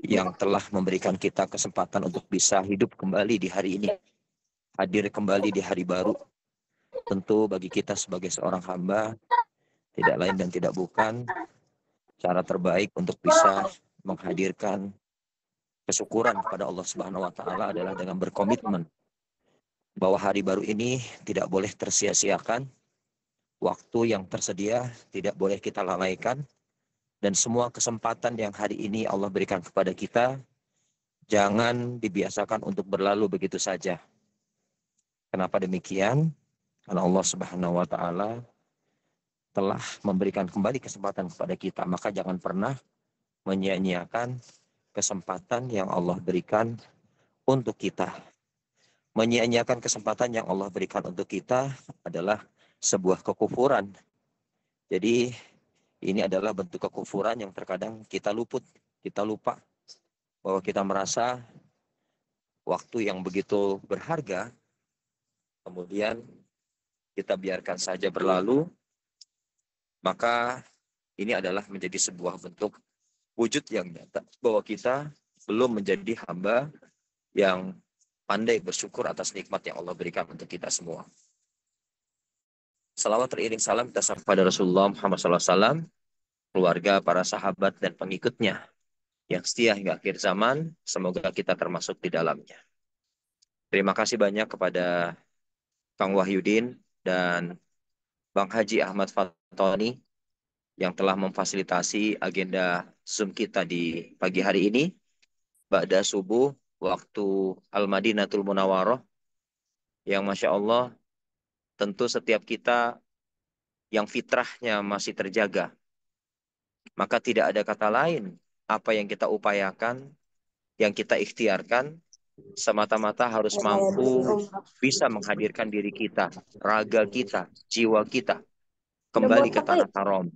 yang telah memberikan kita kesempatan untuk bisa hidup kembali di hari ini, hadir kembali di hari baru. Tentu bagi kita sebagai seorang hamba, tidak lain dan tidak bukan, cara terbaik untuk bisa menghadirkan kesyukuran kepada Allah Subhanahu wa taala adalah dengan berkomitmen bahwa hari baru ini tidak boleh tersia-siakan, waktu yang tersedia tidak boleh kita lalaikan, dan semua kesempatan yang hari ini Allah berikan kepada kita jangan dibiasakan untuk berlalu begitu saja. Kenapa demikian? Karena Allah Subhanahu wa taala telah memberikan kembali kesempatan kepada kita, maka jangan pernah menyia-nyiakan kesempatan yang Allah berikan untuk kita. Menyia-nyiakan kesempatan yang Allah berikan untuk kita adalah sebuah kekufuran. Jadi ini adalah bentuk kekufuran yang terkadang kita luput, kita lupa bahwa kita merasa waktu yang begitu berharga, kemudian kita biarkan saja berlalu, maka ini adalah menjadi sebuah bentuk wujud yang nyata bahwa kita belum menjadi hamba yang pandai bersyukur atas nikmat yang Allah berikan untuk kita semua. Salawat teriring salam kita sampai pada Rasulullah Muhammad SAW, keluarga, para sahabat, dan pengikutnya yang setia hingga akhir zaman. Semoga kita termasuk di dalamnya. Terima kasih banyak kepada Kang Wahyudin dan Bang Haji Ahmad Fatoni yang telah memfasilitasi agenda Zoom kita di pagi hari ini. Ba'da subuh, waktu Al-Madinatul Munawwaroh, yang Masya Allah, tentu setiap kita yang fitrahnya masih terjaga, maka tidak ada kata lain apa yang kita upayakan, yang kita ikhtiarkan, semata-mata harus mampu bisa menghadirkan diri kita, raga kita, jiwa kita kembali ke tanah haram.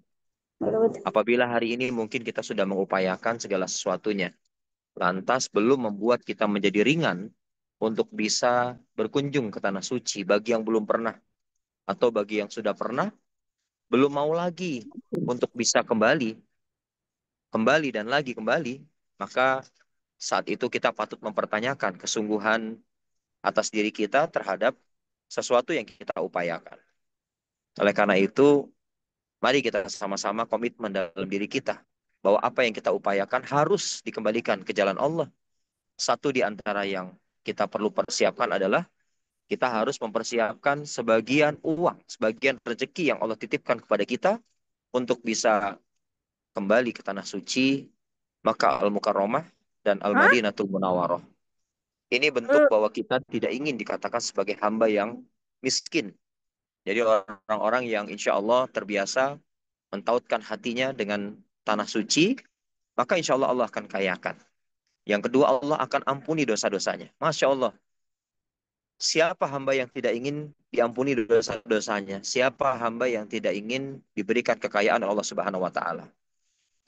Apabila hari ini mungkin kita sudah mengupayakan segala sesuatunya, lantas belum membuat kita menjadi ringan untuk bisa berkunjung ke tanah suci. Bagi yang belum pernah atau bagi yang sudah pernah, belum mau lagi untuk bisa kembali dan lagi kembali, maka saat itu kita patut mempertanyakan kesungguhan atas diri kita terhadap sesuatu yang kita upayakan. Oleh karena itu, mari kita sama-sama komitmen dalam diri kita bahwa apa yang kita upayakan harus dikembalikan ke jalan Allah. Satu di antara yang kita perlu persiapkan adalah kita harus mempersiapkan sebagian uang, sebagian rezeki yang Allah titipkan kepada kita untuk bisa kembali ke tanah suci, Makkah Al-Mukarramah dan Al-Madinatul Munawwaroh. Ini bentuk bahwa kita tidak ingin dikatakan sebagai hamba yang miskin. Jadi orang-orang yang insya Allah terbiasa mentautkan hatinya dengan tanah suci, maka insya Allah Allah akan kayakan. Yang kedua, Allah akan ampuni dosa-dosanya. Masya Allah. Siapa hamba yang tidak ingin diampuni dosa-dosanya? Siapa hamba yang tidak ingin diberikan kekayaan Allah Subhanahu wa taala?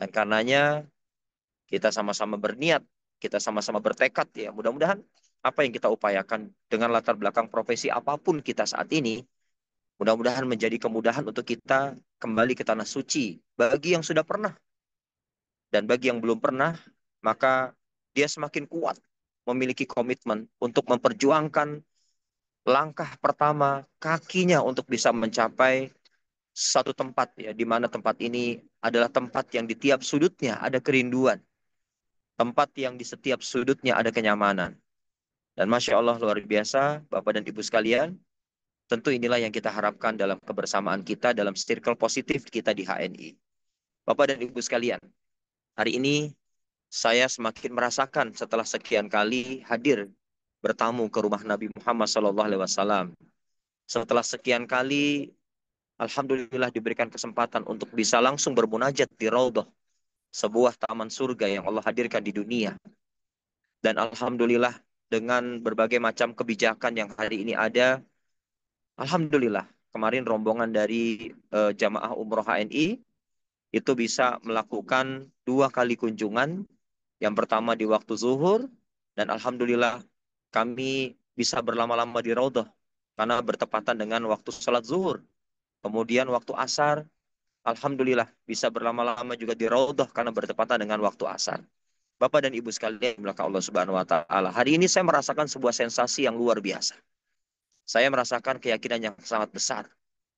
Dan karenanya kita sama-sama berniat, kita sama-sama bertekad ya, mudah-mudahan apa yang kita upayakan dengan latar belakang profesi apapun kita saat ini, mudah-mudahan menjadi kemudahan untuk kita kembali ke tanah suci bagi yang sudah pernah. Dan bagi yang belum pernah, maka dia semakin kuat memiliki komitmen untuk memperjuangkan langkah pertama kakinya untuk bisa mencapai satu tempat ya, di mana tempat ini adalah tempat yang di tiap sudutnya ada kerinduan. Tempat yang di setiap sudutnya ada kenyamanan. Dan Masya Allah luar biasa, Bapak dan Ibu sekalian, tentu inilah yang kita harapkan dalam kebersamaan kita, dalam circle positif kita di HNI. Bapak dan Ibu sekalian, hari ini saya semakin merasakan setelah sekian kali hadir bertamu ke rumah Nabi Muhammad SAW. Setelah sekian kali, alhamdulillah diberikan kesempatan untuk bisa langsung bermunajat di Raudhah, sebuah taman surga yang Allah hadirkan di dunia. Dan alhamdulillah dengan berbagai macam kebijakan yang hari ini ada, alhamdulillah kemarin rombongan dari jamaah umroh HNI itu bisa melakukan 2 kali kunjungan. Yang pertama di waktu zuhur, Dan alhamdulillah kami bisa berlama-lama di Raudhah karena bertepatan dengan waktu sholat zuhur. Kemudian waktu asar, alhamdulillah bisa berlama-lama juga di Raudhah karena bertepatan dengan waktu asar. Bapak dan Ibu sekalian, yang belakang Allah Subhanahu wa taala. Hari ini saya merasakan sebuah sensasi yang luar biasa. Saya merasakan keyakinan yang sangat besar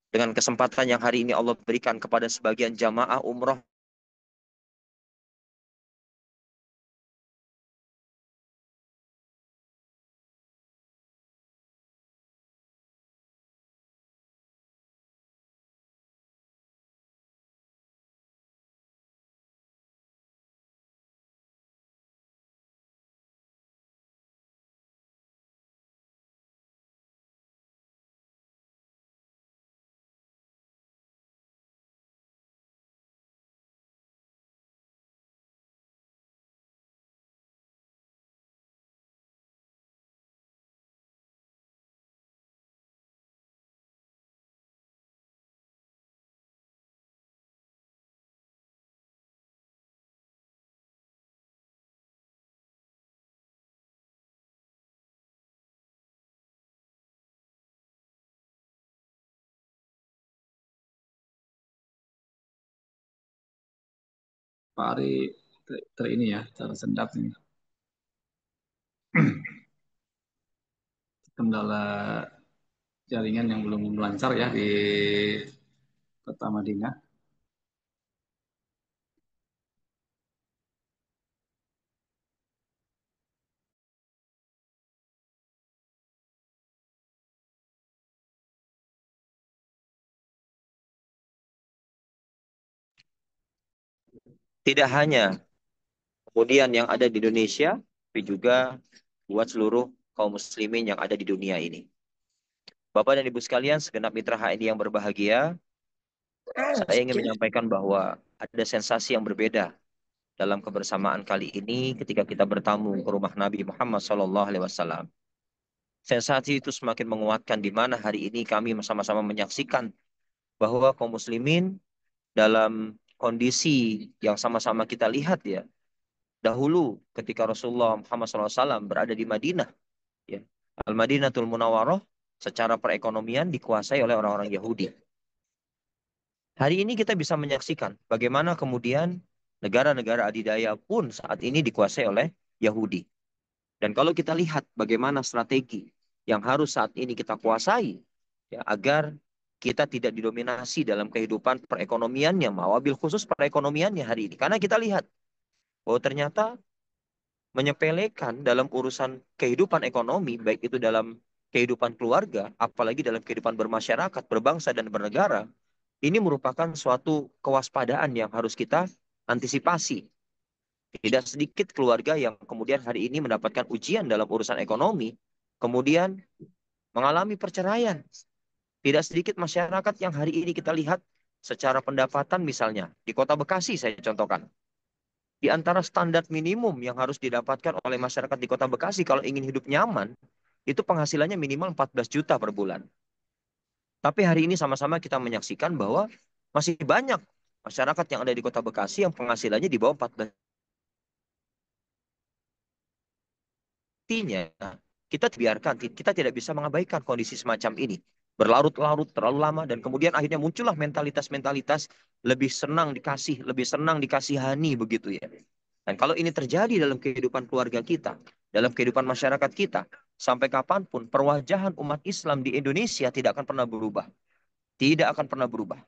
dengan kesempatan yang hari ini Allah berikan kepada sebagian jamaah umroh. Pak Ari ini ya, tersendat ini. Kendala jaringan yang belum lancar ya di kota Madinah. Tidak hanya kemudian yang ada di Indonesia, tapi juga buat seluruh kaum muslimin yang ada di dunia ini. Bapak dan Ibu sekalian, segenap mitra HNI yang berbahagia, saya ingin menyampaikan bahwa ada sensasi yang berbeda dalam kebersamaan kali ini ketika kita bertamu ke rumah Nabi Muhammad SAW. Sensasi itu semakin menguatkan di mana hari ini kami sama-sama menyaksikan bahwa kaum muslimin dalam kondisi yang sama-sama kita lihat ya. Dahulu ketika Rasulullah Muhammad SAW berada di Madinah, ya, Al-Madinatul Munawwarah, secara perekonomian dikuasai oleh orang-orang Yahudi. Hari ini kita bisa menyaksikan bagaimana kemudian negara-negara adidaya pun saat ini dikuasai oleh Yahudi. Dan kalau kita lihat bagaimana strategi yang harus saat ini kita kuasai, ya, agar kita tidak didominasi dalam kehidupan perekonomiannya, wabil khusus perekonomiannya hari ini. Karena kita lihat bahwa ternyata menyepelekan dalam urusan kehidupan ekonomi, baik itu dalam kehidupan keluarga, apalagi dalam kehidupan bermasyarakat, berbangsa, dan bernegara, ini merupakan suatu kewaspadaan yang harus kita antisipasi. Tidak sedikit keluarga yang kemudian hari ini mendapatkan ujian dalam urusan ekonomi, kemudian mengalami perceraian. Tidak sedikit masyarakat yang hari ini kita lihat secara pendapatan misalnya, di kota Bekasi saya contohkan. Di antara standar minimum yang harus didapatkan oleh masyarakat di kota Bekasi kalau ingin hidup nyaman, itu penghasilannya minimal 14 juta per bulan. Tapi hari ini sama-sama kita menyaksikan bahwa masih banyak masyarakat yang ada di kota Bekasi yang penghasilannya di bawah 14. Artinya, kita biarkan, kita tidak bisa mengabaikan kondisi semacam ini. Berlarut-larut terlalu lama dan kemudian akhirnya muncullah mentalitas-mentalitas lebih senang dikasihani begitu ya. Dan kalau ini terjadi dalam kehidupan keluarga kita, dalam kehidupan masyarakat kita, sampai kapanpun perwajahan umat Islam di Indonesia tidak akan pernah berubah. Tidak akan pernah berubah.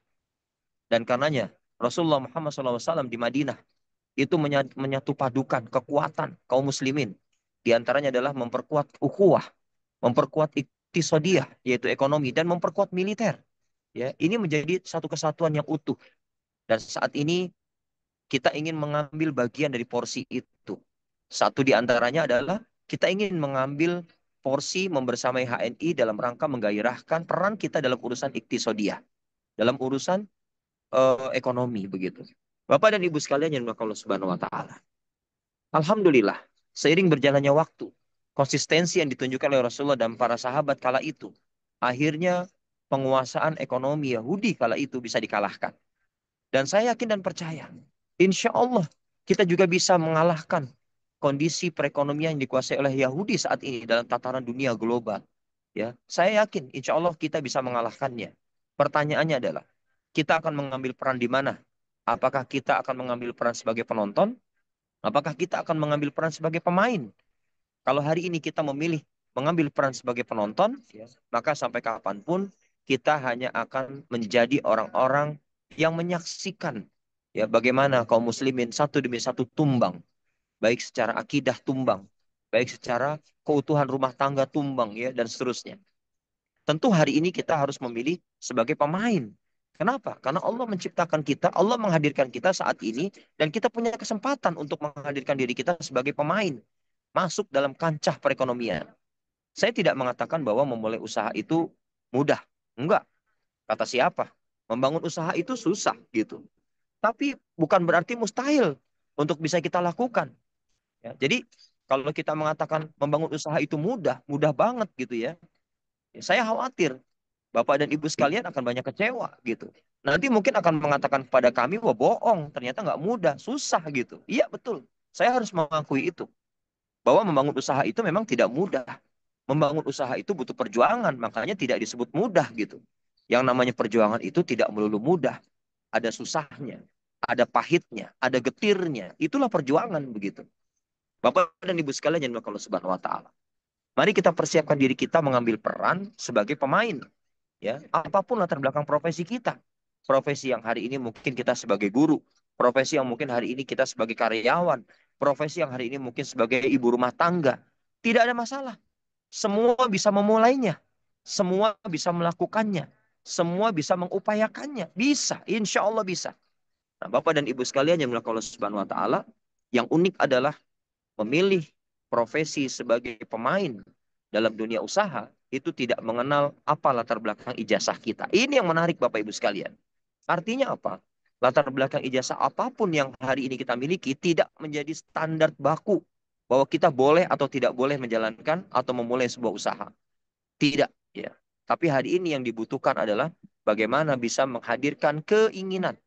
Dan karenanya Rasulullah Muhammad SAW di Madinah itu menyatu padukan kekuatan kaum muslimin. Di antaranya adalah memperkuat ukhuwah, memperkuat iktisadiyah, yaitu ekonomi, dan memperkuat militer. Ya, ini menjadi satu kesatuan yang utuh. Dan saat ini kita ingin mengambil bagian dari porsi itu. Satu di antaranya adalah kita ingin mengambil porsi membersamai HNI dalam rangka menggairahkan peran kita dalam urusan iktisadiyah, dalam urusan ekonomi begitu. Bapak dan Ibu sekalian yang dimuliakan Allah Subhanahu wa taala. Alhamdulillah, seiring berjalannya waktu, konsistensi yang ditunjukkan oleh Rasulullah dan para sahabat kala itu, akhirnya penguasaan ekonomi Yahudi kala itu bisa dikalahkan. Dan saya yakin dan percaya, insya Allah kita juga bisa mengalahkan kondisi perekonomian yang dikuasai oleh Yahudi saat ini dalam tataran dunia global, ya, saya yakin insya Allah kita bisa mengalahkannya. Pertanyaannya adalah, kita akan mengambil peran di mana? Apakah kita akan mengambil peran sebagai penonton? Apakah kita akan mengambil peran sebagai pemain? Kalau hari ini kita memilih mengambil peran sebagai penonton, ya, maka sampai kapanpun kita hanya akan menjadi orang-orang yang menyaksikan, ya, bagaimana kaum muslimin satu demi satu tumbang, baik secara akidah tumbang, baik secara keutuhan rumah tangga tumbang, ya, dan seterusnya. Tentu hari ini kita harus memilih sebagai pemain. Kenapa? Karena Allah menciptakan kita, Allah menghadirkan kita saat ini, dan kita punya kesempatan untuk menghadirkan diri kita sebagai pemain masuk dalam kancah perekonomian. Saya tidak mengatakan bahwa memulai usaha itu mudah. Enggak. Kata siapa? Membangun usaha itu susah gitu. Tapi bukan berarti mustahil untuk bisa kita lakukan. Ya, jadi kalau kita mengatakan membangun usaha itu mudah, mudah banget gitu ya. Saya khawatir Bapak dan Ibu sekalian akan banyak kecewa gitu. Nanti mungkin akan mengatakan kepada kami, wah bohong, ternyata nggak mudah, susah gitu. Iya betul, saya harus mengakui itu. Bahwa membangun usaha itu memang tidak mudah. Membangun usaha itu butuh perjuangan, makanya tidak disebut mudah gitu. Yang namanya perjuangan itu tidak melulu mudah. Ada susahnya, ada pahitnya, ada getirnya. Itulah perjuangan begitu. Bapak dan Ibu sekalian yang dimuliakan Allah Subhanahu wa taala. Mari kita persiapkan diri kita mengambil peran sebagai pemain, ya. Apapun latar belakang profesi kita. Profesi yang hari ini mungkin kita sebagai guru, profesi yang mungkin hari ini kita sebagai karyawan, profesi yang hari ini mungkin sebagai ibu rumah tangga. Tidak ada masalah. Semua bisa memulainya. Semua bisa melakukannya. Semua bisa mengupayakannya. Bisa, insya Allah bisa. Nah, Bapak dan Ibu sekalian yang dimuliakan Allah Subhanahu wa taala, yang unik adalah memilih profesi sebagai pemain dalam dunia usaha itu tidak mengenal apa latar belakang ijazah kita. Ini yang menarik Bapak Ibu sekalian. Artinya apa? Latar belakang ijazah apapun yang hari ini kita miliki tidak menjadi standar baku bahwa kita boleh atau tidak boleh menjalankan atau memulai sebuah usaha. Tidak, ya. Tapi hari ini yang dibutuhkan adalah bagaimana bisa menghadirkan keinginan.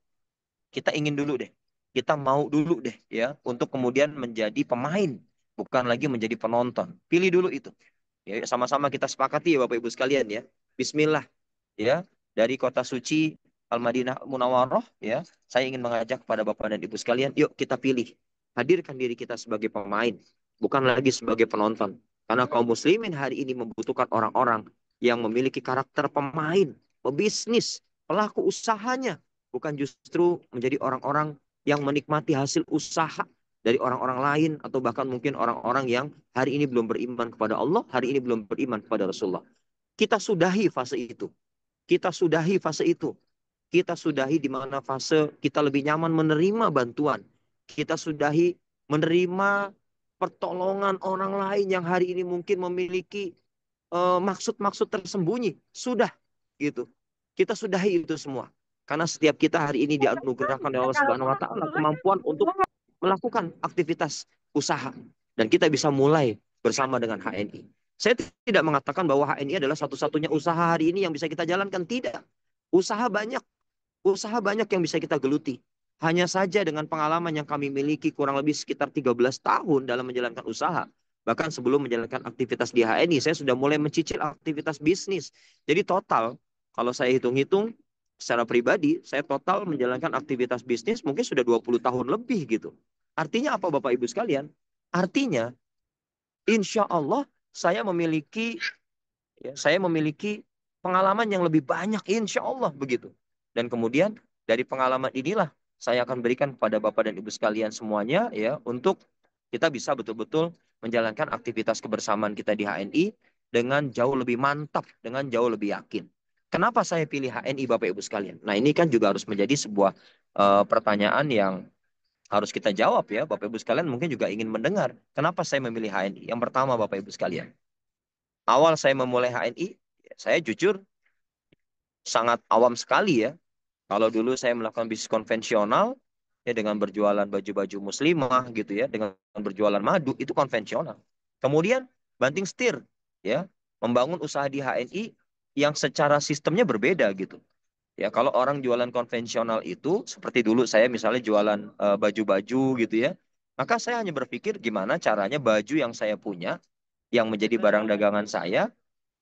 Kita ingin dulu deh. Kita mau dulu deh ya untuk kemudian menjadi pemain, bukan lagi menjadi penonton. Pilih dulu itu. Ya, sama-sama kita sepakati ya Bapak Ibu sekalian ya. Bismillah ya. Dari kota suci Al-Madinah Munawwaroh ya, saya ingin mengajak kepada Bapak dan Ibu sekalian, yuk kita pilih. Hadirkan diri kita sebagai pemain, bukan lagi sebagai penonton. Karena kaum muslimin hari ini membutuhkan orang-orang yang memiliki karakter pemain, pebisnis, pelaku usahanya, bukan justru menjadi orang-orang yang menikmati hasil usaha dari orang-orang lain atau bahkan mungkin orang-orang yang hari ini belum beriman kepada Allah, hari ini belum beriman kepada Rasulullah. Kita sudahi fase itu. Kita sudahi fase itu. Kita sudahi di mana fase kita lebih nyaman menerima bantuan. Kita sudahi menerima pertolongan orang lain yang hari ini mungkin memiliki maksud-maksud tersembunyi. Sudah gitu. Kita sudahi itu semua. Karena setiap kita hari ini dianugerahkan oleh Allah Subhanahu wa taala kemampuan untuk melakukan aktivitas usaha dan kita bisa mulai bersama dengan HNI. Saya tidak mengatakan bahwa HNI adalah satu-satunya usaha hari ini yang bisa kita jalankan, tidak. Usaha banyak yang bisa kita geluti. Hanya saja dengan pengalaman yang kami miliki kurang lebih sekitar 13 tahun dalam menjalankan usaha. Bahkan sebelum menjalankan aktivitas di HNI, saya sudah mulai mencicil aktivitas bisnis. Jadi total, kalau saya hitung-hitung, secara pribadi, saya total menjalankan aktivitas bisnis mungkin sudah 20 tahun lebih gitu. Artinya apa Bapak Ibu sekalian? Artinya, insya Allah saya memiliki pengalaman yang lebih banyak, insya Allah begitu. Dan kemudian dari pengalaman inilah saya akan berikan kepada Bapak dan Ibu sekalian semuanya ya untuk kita bisa betul-betul menjalankan aktivitas kebersamaan kita di HNI dengan jauh lebih mantap, dengan jauh lebih yakin. Kenapa saya pilih HNI Bapak Ibu sekalian? Nah ini kan juga harus menjadi sebuah pertanyaan yang harus kita jawab ya Bapak Ibu sekalian, mungkin juga ingin mendengar kenapa saya memilih HNI. Yang pertama Bapak Ibu sekalian, awal saya memulai HNI, saya jujur sangat awam sekali ya. Kalau dulu saya melakukan bisnis konvensional, ya dengan berjualan baju-baju muslimah gitu ya, dengan berjualan madu, itu konvensional. Kemudian banting setir, ya, membangun usaha di HNI yang secara sistemnya berbeda gitu. Ya, kalau orang jualan konvensional itu, seperti dulu saya misalnya jualan baju-baju gitu ya, Maka saya hanya berpikir gimana caranya baju yang saya punya, yang menjadi barang dagangan saya,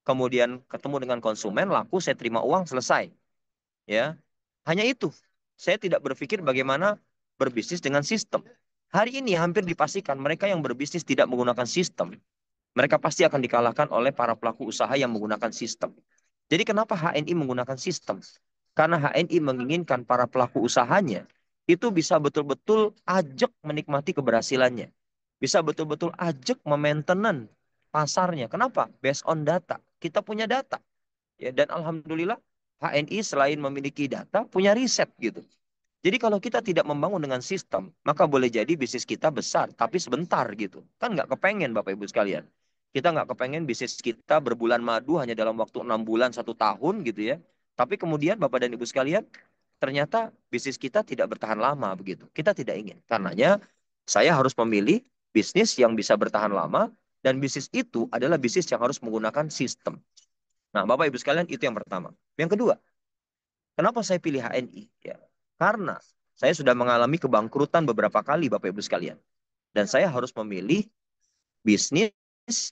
kemudian ketemu dengan konsumen, laku, saya terima uang, selesai. Ya, hanya itu. Saya tidak berpikir bagaimana berbisnis dengan sistem. Hari ini hampir dipastikan mereka yang berbisnis tidak menggunakan sistem, mereka pasti akan dikalahkan oleh para pelaku usaha yang menggunakan sistem. Jadi kenapa HNI menggunakan sistem? Karena HNI menginginkan para pelaku usahanya itu bisa betul-betul ajak menikmati keberhasilannya. Bisa betul-betul ajak memaintenance pasarnya. Kenapa? Based on data. Kita punya data. Ya, dan alhamdulillah HNI selain memiliki data, punya riset gitu. Jadi kalau kita tidak membangun dengan sistem, maka boleh jadi bisnis kita besar, tapi sebentar gitu. Kan nggak kepengen Bapak Ibu sekalian. Kita nggak kepengen bisnis kita berbulan madu hanya dalam waktu 6 bulan, 1 tahun gitu ya. Tapi kemudian Bapak dan Ibu sekalian, ternyata bisnis kita tidak bertahan lama begitu. Kita tidak ingin. Karenanya saya harus memilih bisnis yang bisa bertahan lama, dan bisnis itu adalah bisnis yang harus menggunakan sistem. Nah Bapak Ibu sekalian, itu yang pertama. Yang kedua, kenapa saya pilih HNI? Ya, karena saya sudah mengalami kebangkrutan beberapa kali Bapak Ibu sekalian. Dan saya harus memilih bisnis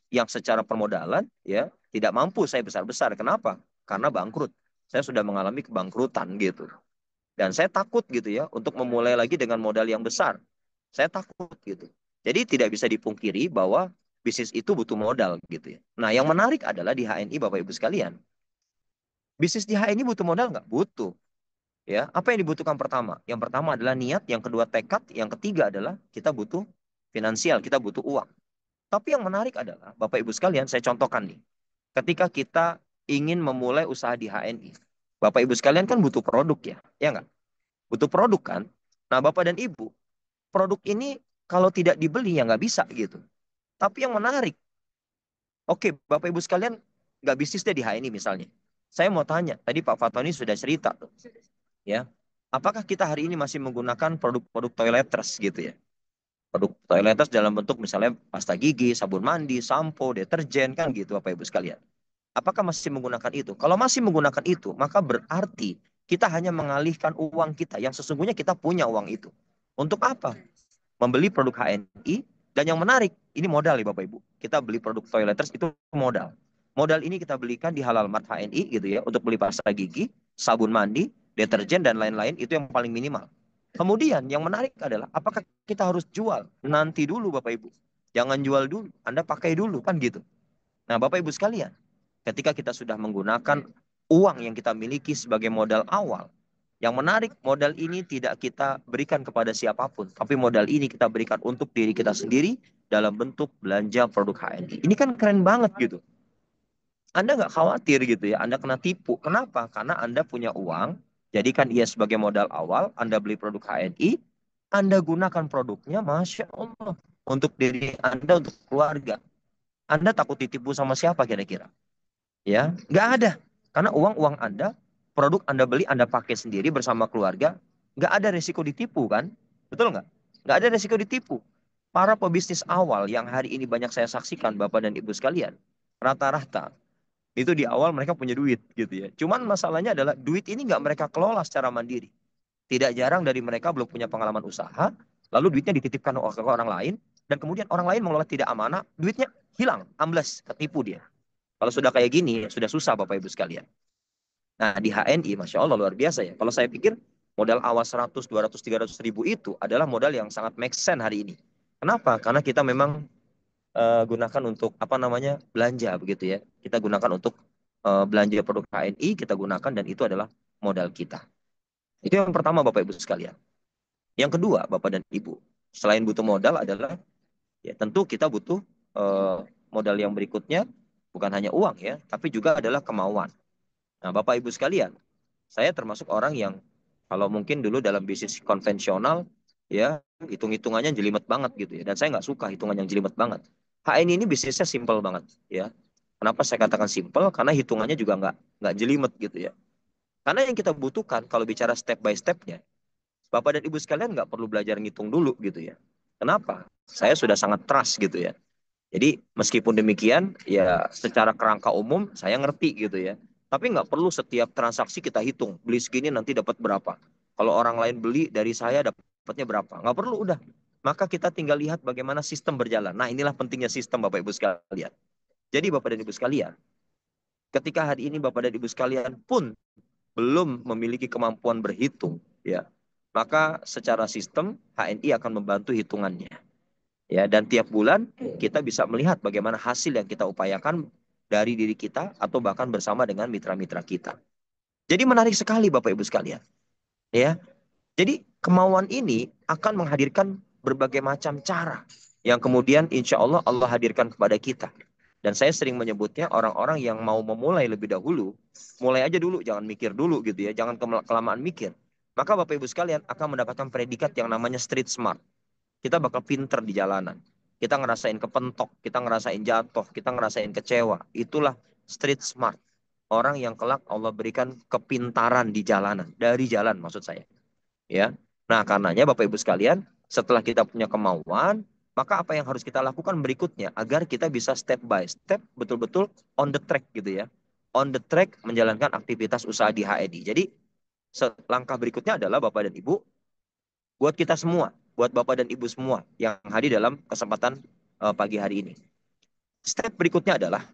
yang secara permodalan ya tidak mampu saya besar-besar. Kenapa? Karena bangkrut. Saya sudah mengalami kebangkrutan gitu. Dan saya takut gitu ya untuk memulai lagi dengan modal yang besar. Saya takut gitu. Jadi tidak bisa dipungkiri bahwa bisnis itu butuh modal gitu ya. Nah, yang menarik adalah di HNI Bapak Ibu sekalian. Bisnis di HNI butuh modal nggak? Butuh. Ya, apa yang dibutuhkan pertama? Yang pertama adalah niat, yang kedua tekad, yang ketiga adalah kita butuh finansial, kita butuh uang. Tapi yang menarik adalah, Bapak Ibu sekalian, saya contohkan nih. Ketika kita ingin memulai usaha di HNI, Bapak Ibu sekalian kan butuh produk ya nggak? Butuh produk kan? Nah, Bapak dan Ibu, produk ini kalau tidak dibeli ya nggak bisa gitu. Tapi yang menarik, oke, Bapak Ibu sekalian nggak bisnis deh di HNI misalnya. Saya mau tanya, tadi Pak Fatoni sudah cerita tuh, ya. Apakah kita hari ini masih menggunakan produk-produk toiletries gitu ya? Produk toiletries dalam bentuk misalnya pasta gigi, sabun mandi, sampo, deterjen kan gitu Bapak Ibu sekalian. Apakah masih menggunakan itu? Kalau masih menggunakan itu, maka berarti kita hanya mengalihkan uang kita yang sesungguhnya kita punya uang itu. Untuk apa? Membeli produk HNI, dan yang menarik, ini modal ya Bapak Ibu. Kita beli produk toiletries itu modal. Modal ini kita belikan di Halal Mart HNI gitu ya, untuk beli pasta gigi, sabun mandi, deterjen, dan lain-lain, itu yang paling minimal. Kemudian yang menarik adalah apakah kita harus jual? Nanti dulu Bapak Ibu. Jangan jual dulu, Anda pakai dulu kan gitu. Nah Bapak Ibu sekalian, ketika kita sudah menggunakan uang yang kita miliki sebagai modal awal, yang menarik, modal ini tidak kita berikan kepada siapapun, tapi modal ini kita berikan untuk diri kita sendiri dalam bentuk belanja produk HNI. Ini kan keren banget gitu. Anda nggak khawatir gitu ya, Anda kena tipu. Kenapa? Karena Anda punya uang, jadikan ia sebagai modal awal, Anda beli produk HNI, Anda gunakan produknya, Masya Allah, untuk diri Anda, untuk keluarga. Anda takut ditipu sama siapa kira-kira? Ya, nggak ada. Karena uang Anda, produk Anda beli, Anda pakai sendiri bersama keluarga, nggak ada resiko ditipu kan? Betul nggak? Nggak ada resiko ditipu. Para pebisnis awal yang hari ini banyak saya saksikan, Bapak dan Ibu sekalian, rata-rata itu di awal mereka punya duit gitu ya. Cuman masalahnya adalah duit ini nggak mereka kelola secara mandiri. Tidak jarang dari mereka belum punya pengalaman usaha, lalu duitnya dititipkan ke orang lain, dan kemudian orang lain mengelola tidak amanah, duitnya hilang, ambles, ketipu dia. Kalau sudah kayak gini, sudah susah Bapak Ibu sekalian. Nah, di HNI, Masya Allah, luar biasa ya. Kalau saya pikir modal awal 100, 200, 300 ribu itu adalah modal yang sangat make sense hari ini. Kenapa? Karena kita memang gunakan untuk, apa namanya, belanja begitu ya. Kita gunakan untuk belanja produk HNI, kita gunakan, dan itu adalah modal kita. Itu yang pertama Bapak Ibu sekalian. Yang kedua, Bapak dan Ibu, selain butuh modal adalah, ya tentu kita butuh modal yang berikutnya, bukan hanya uang ya, tapi juga adalah kemauan. Nah, Bapak Ibu sekalian, saya termasuk orang yang kalau mungkin dulu dalam bisnis konvensional, ya hitung-hitungannya jelimet banget gitu ya. Dan saya nggak suka hitungan yang jelimet banget. HNI ini bisnisnya simple banget ya. Kenapa saya katakan simple? Karena hitungannya juga nggak jelimet gitu ya. Karena yang kita butuhkan kalau bicara step by stepnya, Bapak dan Ibu sekalian nggak perlu belajar ngitung dulu gitu ya. Kenapa? Saya sudah sangat trust gitu ya. Jadi meskipun demikian, ya secara kerangka umum saya ngerti gitu ya. Tapi nggak perlu setiap transaksi kita hitung. Beli segini nanti dapat berapa. Kalau orang lain beli dari saya dapatnya berapa. Nggak perlu udah. maka kita tinggal lihat bagaimana sistem berjalan. Nah, inilah pentingnya sistem Bapak Ibu sekalian. Jadi Bapak dan Ibu sekalian, ketika hari ini Bapak dan Ibu sekalian pun belum memiliki kemampuan berhitung, ya, maka secara sistem HNI akan membantu hitungannya. Ya, dan tiap bulan kita bisa melihat bagaimana hasil yang kita upayakan dari diri kita atau bahkan bersama dengan mitra-mitra kita. Jadi menarik sekali Bapak Ibu sekalian. Ya. Jadi kemauan ini akan menghadirkan berbagai macam cara yang kemudian insya Allah Allah hadirkan kepada kita. Dan saya sering menyebutnya orang-orang yang mau memulai lebih dahulu, mulai aja dulu, jangan mikir dulu gitu ya, jangan kelamaan mikir. Maka Bapak Ibu sekalian akan mendapatkan predikat yang namanya street smart. Kita bakal pinter di jalanan. Kita ngerasain kepentok, kita ngerasain jatuh, kita ngerasain kecewa. Itulah street smart. Orang yang kelak Allah berikan kepintaran di jalanan, dari jalan maksud saya. Ya. Nah, karenanya Bapak Ibu sekalian, setelah kita punya kemauan, maka apa yang harus kita lakukan berikutnya agar kita bisa step by step betul-betul on the track gitu ya. On the track menjalankan aktivitas usaha di HED. Jadi langkah berikutnya adalah Bapak dan Ibu, buat kita semua, buat Bapak dan Ibu semua yang hadir dalam kesempatan pagi hari ini. Step berikutnya adalah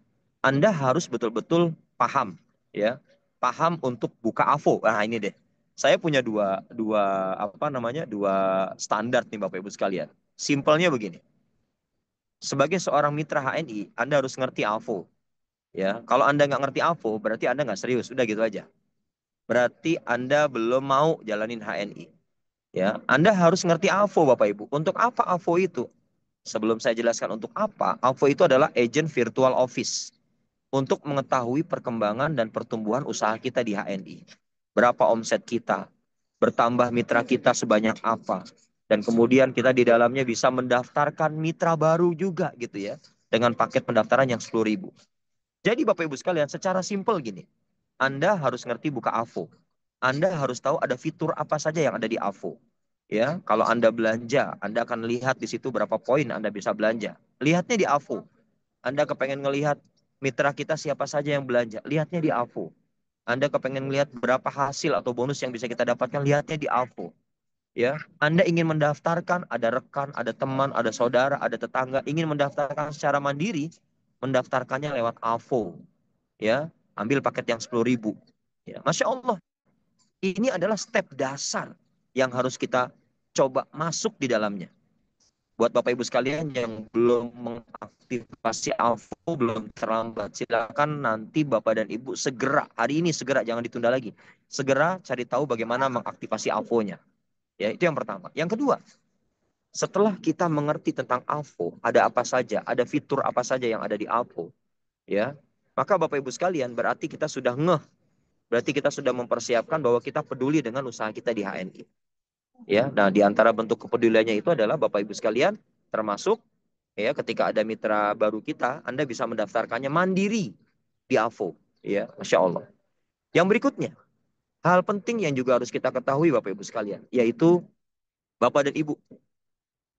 Anda harus betul-betul paham, ya, paham untuk buka AVO. Nah ini deh, saya punya dua standar nih Bapak Ibu sekalian. Simpelnya begini, sebagai seorang mitra HNI, Anda harus ngerti AVO. Ya, kalau Anda nggak ngerti AVO, berarti Anda nggak serius. Udah gitu aja. Berarti Anda belum mau jalanin HNI. Ya, Anda harus ngerti AVO Bapak Ibu. Untuk apa AVO itu? Sebelum saya jelaskan untuk apa, AVO itu adalah agent virtual office untuk mengetahui perkembangan dan pertumbuhan usaha kita di HNI. Berapa omset kita, bertambah mitra kita sebanyak apa, dan kemudian kita di dalamnya bisa mendaftarkan mitra baru juga gitu ya, dengan paket pendaftaran yang 10.000. Jadi Bapak Ibu sekalian, secara simpel gini, Anda harus ngerti buka AVO. Anda harus tahu ada fitur apa saja yang ada di AVO. Ya, kalau Anda belanja, Anda akan lihat di situ berapa poin Anda bisa belanja. Lihatnya di AVO. Anda kepengen ngelihat mitra kita siapa saja yang belanja, lihatnya di AVO. Anda kepengen melihat berapa hasil atau bonus yang bisa kita dapatkan, lihatnya di AVO. Ya, Anda ingin mendaftarkan, ada rekan, ada teman, ada saudara, ada tetangga, ingin mendaftarkan secara mandiri, mendaftarkannya lewat AVO. Ya, ambil paket yang 10.000. Ya, Masya Allah, ini adalah step dasar yang harus kita coba masuk di dalamnya. Buat Bapak Ibu sekalian yang belum mengaktifasi AVO, belum terlambat. Silakan nanti Bapak dan Ibu segera, hari ini segera, jangan ditunda lagi. Segera cari tahu bagaimana mengaktifasi AVO-nya. Ya, itu yang pertama. Yang kedua, setelah kita mengerti tentang AVO, ada apa saja, ada fitur apa saja yang ada di AVO, ya, maka Bapak Ibu sekalian berarti kita sudah berarti kita sudah mempersiapkan bahwa kita peduli dengan usaha kita di HNI. Ya, nah di antara bentuk kepeduliannya itu adalah Bapak Ibu sekalian, termasuk ya ketika ada mitra baru kita, Anda bisa mendaftarkannya mandiri di AVO. Ya, Masya Allah. Yang berikutnya, hal penting yang juga harus kita ketahui Bapak Ibu sekalian, yaitu Bapak dan Ibu,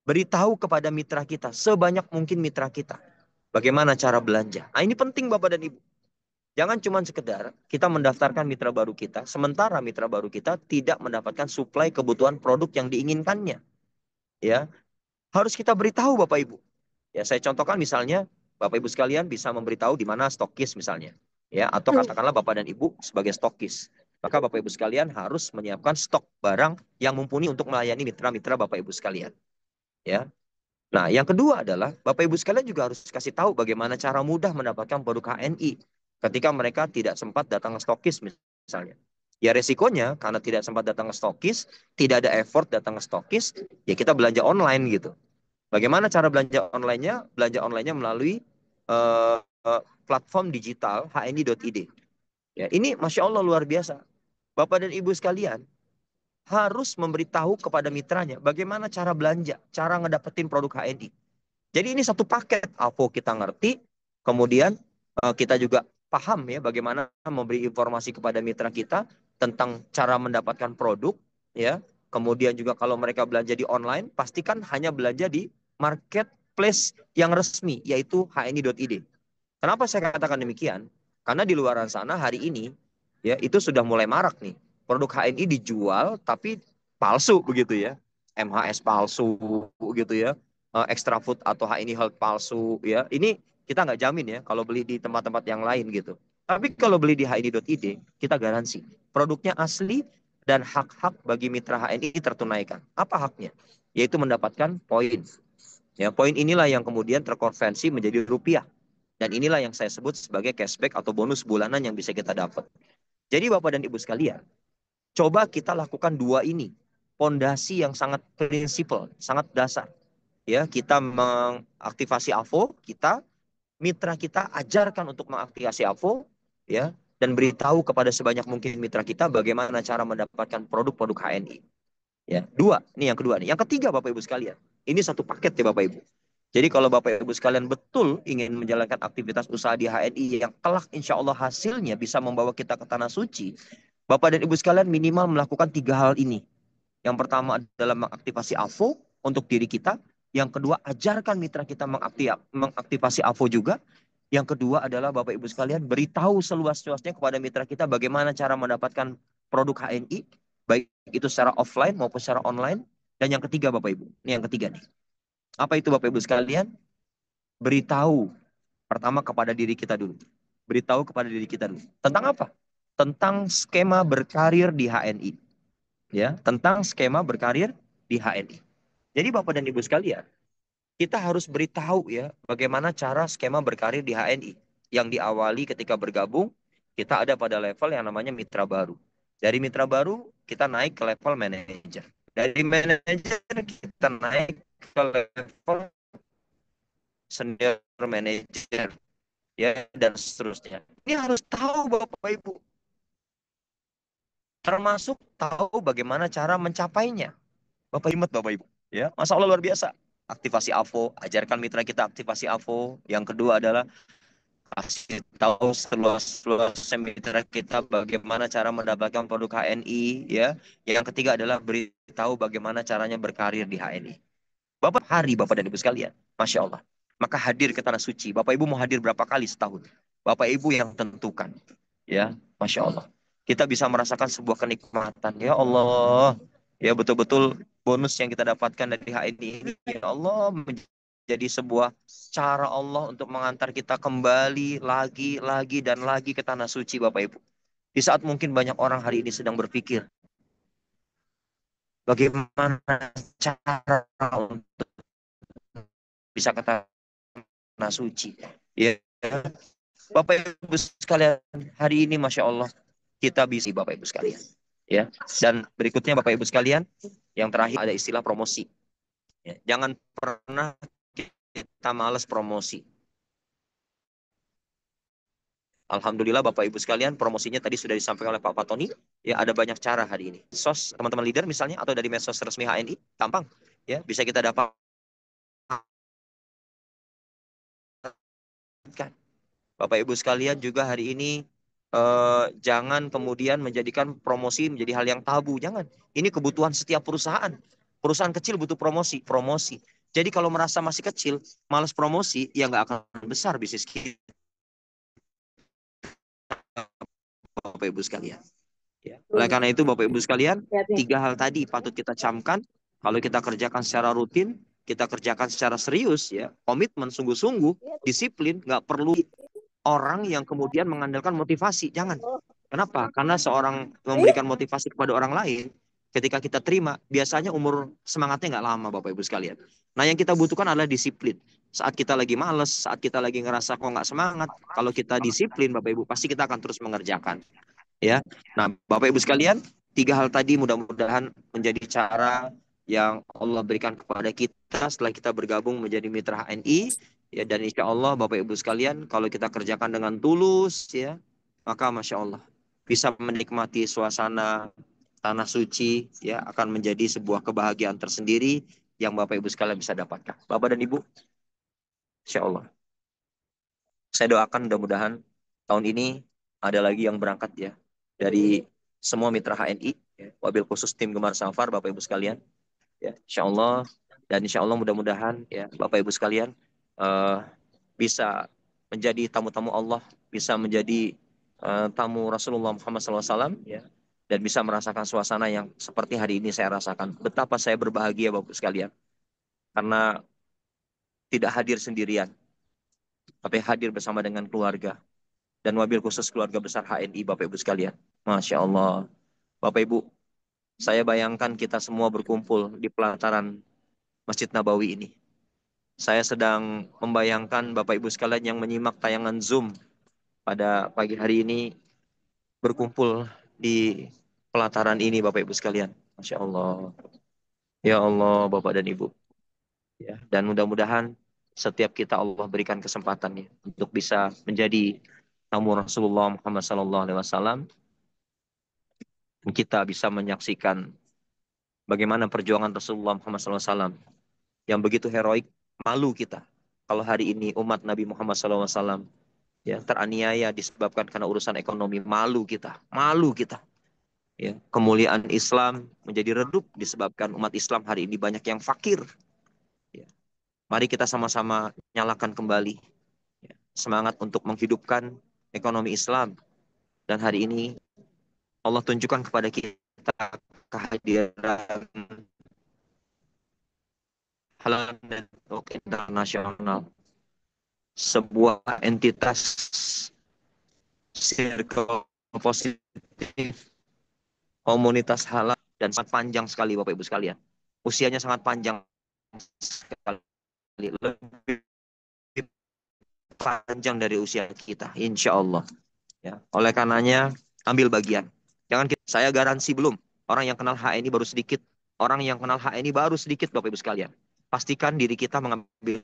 beritahu kepada mitra kita, sebanyak mungkin mitra kita, bagaimana cara belanja. Nah ini penting Bapak dan Ibu. Jangan cuma sekedar kita mendaftarkan mitra baru kita, sementara mitra baru kita tidak mendapatkan suplai kebutuhan produk yang diinginkannya. Ya, harus kita beritahu Bapak Ibu. Ya, saya contohkan misalnya, Bapak Ibu sekalian bisa memberitahu di mana stokis misalnya. Ya, atau katakanlah Bapak dan Ibu sebagai stokis. Maka Bapak Ibu sekalian harus menyiapkan stok barang yang mumpuni untuk melayani mitra-mitra Bapak Ibu sekalian. Ya. Nah, yang kedua adalah Bapak Ibu sekalian juga harus kasih tahu bagaimana cara mudah mendapatkan produk HNI ketika mereka tidak sempat datang ke stokis misalnya. Ya resikonya karena tidak sempat datang ke stokis, tidak ada effort datang ke stokis, ya kita belanja online gitu. Bagaimana cara belanja online-nya? Belanja online-nya melalui platform digital hni.id. Ya, ini Masya Allah luar biasa. Bapak dan Ibu sekalian harus memberitahu kepada mitranya bagaimana cara belanja, cara ngedapetin produk HNI. Jadi ini satu paket. AVO kita ngerti, kemudian kita juga paham ya bagaimana memberi informasi kepada mitra kita tentang cara mendapatkan produk, ya. Kemudian juga kalau mereka belanja di online, pastikan hanya belanja di marketplace yang resmi, yaitu hni.id. Kenapa saya katakan demikian? Karena di luar sana hari ini, ya itu sudah mulai marak nih. Produk HNI dijual tapi palsu begitu ya. MHS palsu gitu ya, extra food atau HNI Health palsu ya. Ini kita nggak jamin ya kalau beli di tempat-tempat yang lain gitu. Tapi kalau beli di hni.id, kita garansi produknya asli dan hak-hak bagi mitra HNI tertunaikan. Apa haknya? Yaitu mendapatkan poin. Ya, poin inilah yang kemudian terkonversi menjadi rupiah. Dan inilah yang saya sebut sebagai cashback atau bonus bulanan yang bisa kita dapat. Jadi Bapak dan Ibu sekalian, coba kita lakukan dua ini. Pondasi yang sangat prinsipal, sangat dasar. Ya, kita mengaktifasi AVO, mitra kita ajarkan untuk mengaktifasi AVO, ya, dan beritahu kepada sebanyak mungkin mitra kita bagaimana cara mendapatkan produk-produk HNI. Ya, dua, ini yang kedua nih. Yang ketiga Bapak Ibu sekalian, ini satu paket ya Bapak Ibu. Jadi kalau Bapak Ibu sekalian betul ingin menjalankan aktivitas usaha di HNI yang kelak insya Allah hasilnya bisa membawa kita ke tanah suci, Bapak dan Ibu sekalian minimal melakukan tiga hal ini. Yang pertama adalah mengaktifasi AVO untuk diri kita. Yang kedua, ajarkan mitra kita mengaktifasi AVO juga. Yang kedua adalah Bapak Ibu sekalian beritahu seluas-luasnya kepada mitra kita bagaimana cara mendapatkan produk HNI, baik itu secara offline maupun secara online. Dan yang ketiga Bapak Ibu, ini yang ketiga nih. Apa itu Bapak Ibu sekalian? Beritahu pertama kepada diri kita dulu. Beritahu kepada diri kita dulu. Tentang apa? Tentang skema berkarir di HNI. Ya, tentang skema berkarir di HNI. Jadi Bapak dan Ibu sekalian, kita harus beritahu ya bagaimana cara skema berkarir di HNI. Yang diawali ketika bergabung, kita ada pada level yang namanya mitra baru. Dari mitra baru, kita naik ke level manajer. Dari manajer, kita naik ke level senior manager. Ya, dan seterusnya. Ini harus tahu Bapak Ibu. Termasuk tahu bagaimana cara mencapainya. Bapak ingat Bapak Ibu. Ya, Masya Allah luar biasa. Aktivasi AVO, ajarkan mitra kita aktivasi AVO. Yang kedua adalah kasih tahu seluas-luasnya mitra kita bagaimana cara mendapatkan produk HNI. Ya, yang ketiga adalah beritahu bagaimana caranya berkarir di HNI. Bapak hari Bapak dan Ibu sekalian, Masya Allah. Maka hadir ke tanah suci. Bapak Ibu mau hadir berapa kali setahun? Bapak Ibu yang tentukan. Ya, Masya Allah. Kita bisa merasakan sebuah kenikmatan. Ya Allah. Ya betul-betul bonus yang kita dapatkan dari HNI ini. Ya Allah menjadi sebuah cara Allah untuk mengantar kita kembali lagi dan lagi ke tanah suci Bapak Ibu. Di saat mungkin banyak orang hari ini sedang berpikir. Bagaimana cara untuk bisa ke tanah suci. Ya, Bapak Ibu sekalian, hari ini Masya Allah kita bisa Bapak Ibu sekalian. Ya, dan berikutnya Bapak Ibu sekalian, yang terakhir ada istilah promosi. Ya, jangan pernah kita malas promosi. Alhamdulillah Bapak Ibu sekalian, promosinya tadi sudah disampaikan oleh Pak Fatoni. Ya, ada banyak cara hari ini. Teman-teman leader misalnya atau dari medsos resmi HNI, gampang. Ya, bisa kita dapatkan. Bapak Ibu sekalian juga hari ini jangan kemudian menjadikan promosi menjadi hal yang tabu. Jangan. Ini kebutuhan setiap perusahaan. Perusahaan kecil butuh promosi. Jadi kalau merasa masih kecil, malas promosi, ya nggak akan besar bisnis kita. Bapak Ibu sekalian. Ya. Oleh karena itu Bapak Ibu sekalian, tiga hal tadi patut kita camkan. Kalau kita kerjakan secara rutin, kita kerjakan secara serius, ya, komitmen sungguh-sungguh, disiplin, nggak perlu orang yang kemudian mengandalkan motivasi. Jangan. Kenapa? Karena seorang memberikan motivasi kepada orang lain, ketika kita terima, biasanya umur semangatnya nggak lama, Bapak Ibu sekalian. Nah, yang kita butuhkan adalah disiplin. Saat kita lagi males, saat kita lagi ngerasa kok nggak semangat, kalau kita disiplin, Bapak Ibu, pasti kita akan terus mengerjakan. Ya, nah Bapak Ibu sekalian, tiga hal tadi mudah-mudahan menjadi cara yang Allah berikan kepada kita setelah kita bergabung menjadi mitra HNI. Ya, dan insya Allah Bapak Ibu sekalian, kalau kita kerjakan dengan tulus, ya, maka Masya Allah bisa menikmati suasana tanah suci, ya, akan menjadi sebuah kebahagiaan tersendiri yang Bapak Ibu sekalian bisa dapatkan. Bapak dan Ibu, insya Allah, saya doakan mudah-mudahan tahun ini ada lagi yang berangkat ya dari semua mitra HNI, ya, wabil khusus tim Gemar Safar, Bapak Ibu sekalian, ya, insya Allah, dan insya Allah mudah-mudahan ya Bapak Ibu sekalian bisa menjadi tamu-tamu Allah, bisa menjadi tamu Rasulullah Muhammad SAW, ya, dan bisa merasakan suasana yang seperti hari ini saya rasakan. Betapa saya berbahagia Bapak Ibu sekalian. Karena tidak hadir sendirian, tapi hadir bersama dengan keluarga. Dan wabil khusus keluarga besar HNI Bapak Ibu sekalian. Masya Allah. Bapak Ibu, saya bayangkan kita semua berkumpul di pelataran Masjid Nabawi ini. Saya sedang membayangkan Bapak Ibu sekalian yang menyimak tayangan Zoom pada pagi hari ini berkumpul di pelataran ini Bapak Ibu sekalian. Masya Allah. Ya Allah Bapak dan Ibu. Ya, dan mudah-mudahan setiap kita Allah berikan kesempatannya untuk bisa menjadi tamu Rasulullah Muhammad SAW. Kita bisa menyaksikan bagaimana perjuangan Rasulullah Muhammad SAW yang begitu heroik. Malu kita kalau hari ini umat Nabi Muhammad SAW ya teraniaya disebabkan karena urusan ekonomi. Malu kita. Ya, kemuliaan Islam menjadi redup disebabkan umat Islam hari ini banyak yang fakir. Ya. Mari kita sama-sama nyalakan kembali ya, semangat untuk menghidupkan ekonomi Islam. Dan hari ini Allah tunjukkan kepada kita kehadiran Halal Network Internasional, sebuah entitas circle positif komunitas halal dan sangat panjang sekali Bapak Ibu sekalian. Usianya sangat panjang sekali. Lebih panjang dari usia kita, insya Allah. Ya. Oleh karenanya, ambil bagian. Saya garansi belum. Orang yang kenal HNI baru sedikit. Orang yang kenal HNI baru sedikit, Bapak Ibu sekalian. Pastikan diri kita mengambil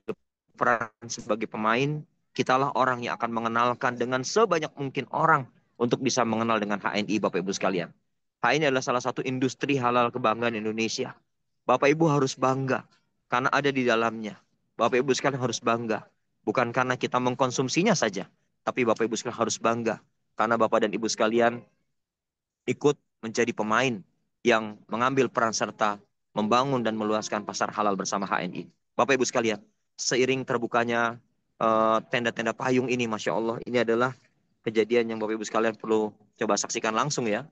peran sebagai pemain. Kitalah orang yang akan mengenalkan dengan sebanyak mungkin orang untuk bisa mengenal dengan HNI, Bapak Ibu sekalian. HNI adalah salah satu industri halal kebanggaan Indonesia. Bapak Ibu harus bangga karena ada di dalamnya. Bapak Ibu sekalian harus bangga. Bukan karena kita mengkonsumsinya saja. Tapi Bapak Ibu sekalian harus bangga. Karena Bapak dan Ibu sekalian ikut menjadi pemain yang mengambil peran serta membangun dan meluaskan pasar halal bersama HNI. Bapak Ibu sekalian, seiring terbukanya tenda-tenda payung ini, Masya Allah, ini adalah kejadian yang Bapak Ibu sekalian perlu coba saksikan langsung ya.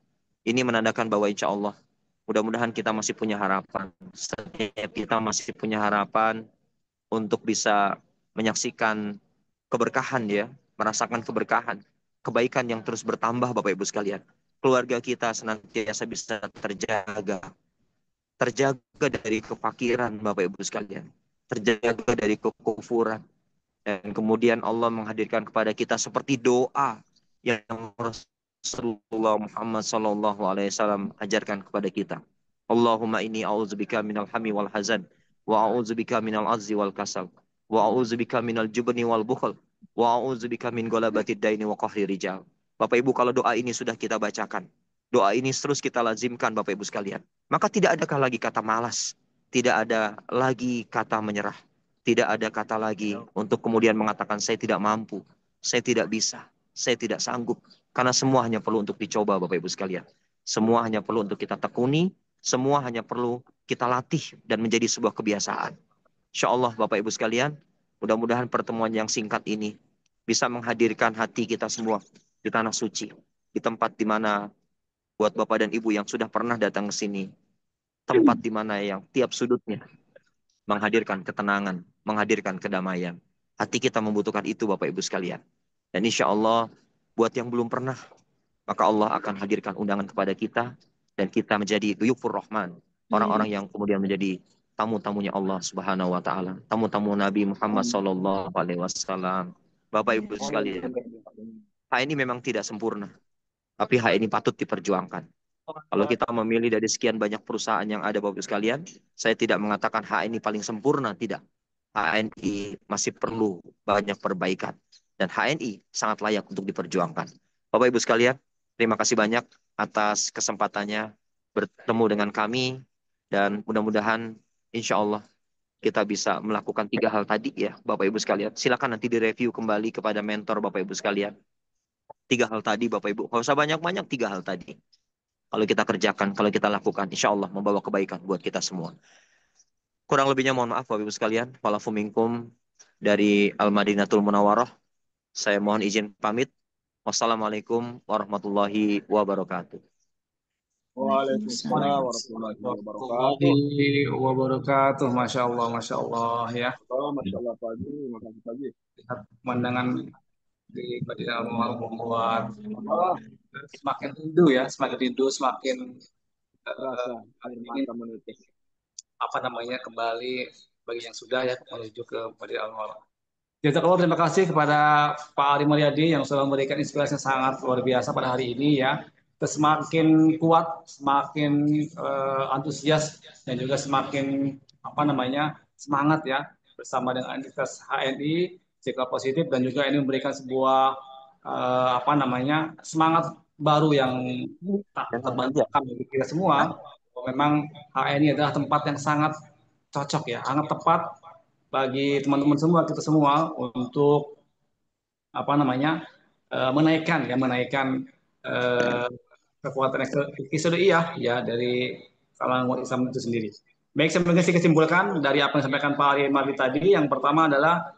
Ini menandakan bahwa insya Allah, mudah-mudahan kita masih punya harapan. Setiap kita masih punya harapan untuk bisa menyaksikan keberkahan ya, merasakan keberkahan, kebaikan yang terus bertambah Bapak Ibu sekalian. Keluarga kita senantiasa bisa terjaga dari kefakiran Bapak Ibu sekalian, terjaga dari kekufuran. Dan kemudian Allah menghadirkan kepada kita seperti doa yang Rasulullah Muhammad SAW ajarkan kepada kita. Allahumma inni a'udzubika minal hami wal hazan, wa a'udzubika minal azzi wal kasal, wa a'udzubika minal jubni wal bukhl, wa a'udzubika min golabatid daini wa qahri rijal. Bapak Ibu, kalau doa ini sudah kita bacakan, doa ini terus kita lazimkan Bapak Ibu sekalian, maka tidak adakah lagi kata malas, tidak ada lagi kata menyerah, tidak ada kata lagi untuk kemudian mengatakan saya tidak mampu, saya tidak bisa, saya tidak sanggup. Karena semua hanya perlu untuk dicoba Bapak Ibu sekalian. Semua hanya perlu untuk kita tekuni, semua hanya perlu kita latih dan menjadi sebuah kebiasaan. Insya Allah Bapak Ibu sekalian, mudah-mudahan pertemuan yang singkat ini bisa menghadirkan hati kita semua di tanah suci, di tempat di mana buat Bapak dan Ibu yang sudah pernah datang ke sini, tempat di mana yang tiap sudutnya menghadirkan ketenangan, menghadirkan kedamaian. Hati kita membutuhkan itu Bapak Ibu sekalian. Dan insya Allah buat yang belum pernah, maka Allah akan hadirkan undangan kepada kita dan kita menjadi duyufur rahman, orang-orang yang kemudian menjadi tamu-tamunya Allah Subhanahu wa taala, tamu-tamu Nabi Muhammad sallallahu alaihi wasallam. Bapak Ibu sekalian, hak ini memang tidak sempurna, tapi hak ini patut diperjuangkan. Kalau kita memilih dari sekian banyak perusahaan yang ada Bapak Ibu sekalian, saya tidak mengatakan HNI paling sempurna, tidak. HNI masih perlu banyak perbaikan. Dan HNI sangat layak untuk diperjuangkan. Bapak Ibu sekalian, terima kasih banyak atas kesempatannya bertemu dengan kami. Dan mudah-mudahan insya Allah kita bisa melakukan 3 hal tadi ya Bapak Ibu sekalian. Silakan nanti direview kembali kepada mentor Bapak Ibu sekalian. 3 hal tadi Bapak Ibu, nggak usah banyak-banyak, 3 hal tadi. Kalau kita kerjakan, kalau kita lakukan, insya Allah membawa kebaikan buat kita semua. Kurang lebihnya mohon maaf Bapak Ibu sekalian. Walafu minkum dari Al-Madinatul Munawwarah. Saya mohon izin pamit. Wassalamualaikum warahmatullahi wabarakatuh. Waalaikumsalam warahmatullahi wabarakatuh. Warahmatullahi wabarakatuh. Masya Allah, Masya Allah ya. Oh, Masya Allah pagi, makasih pagi. Lihat pemandangan di Madinah Munawwarah membuat Oh, semakin rindu ya, semakin rindu, semakin rasa air ingin mata menitis. apa namanya kembali bagi yang sudah ya menuju ke Madinah Munawwarah. Jazakallah, terima kasih kepada Pak Ari Mulyadi yang sudah memberikan inspirasi yang sangat luar biasa pada hari ini ya. Kita semakin kuat, semakin antusias dan juga semakin apa namanya semangat ya bersama dengan entitas HNI sikap positif dan juga ini memberikan sebuah apa namanya semangat baru yang tak terbantahkan bagi kita semua. Memang HNI adalah tempat yang sangat cocok ya, sangat tepat bagi teman-teman semua kita semua untuk apa namanya menaikkan eh, kekuatan Islamiyah ya dari kalangan umat Islam itu sendiri. Baik, saya mungkin kesimpulan dari apa yang disampaikan Pak Ari Mardi tadi. Yang pertama adalah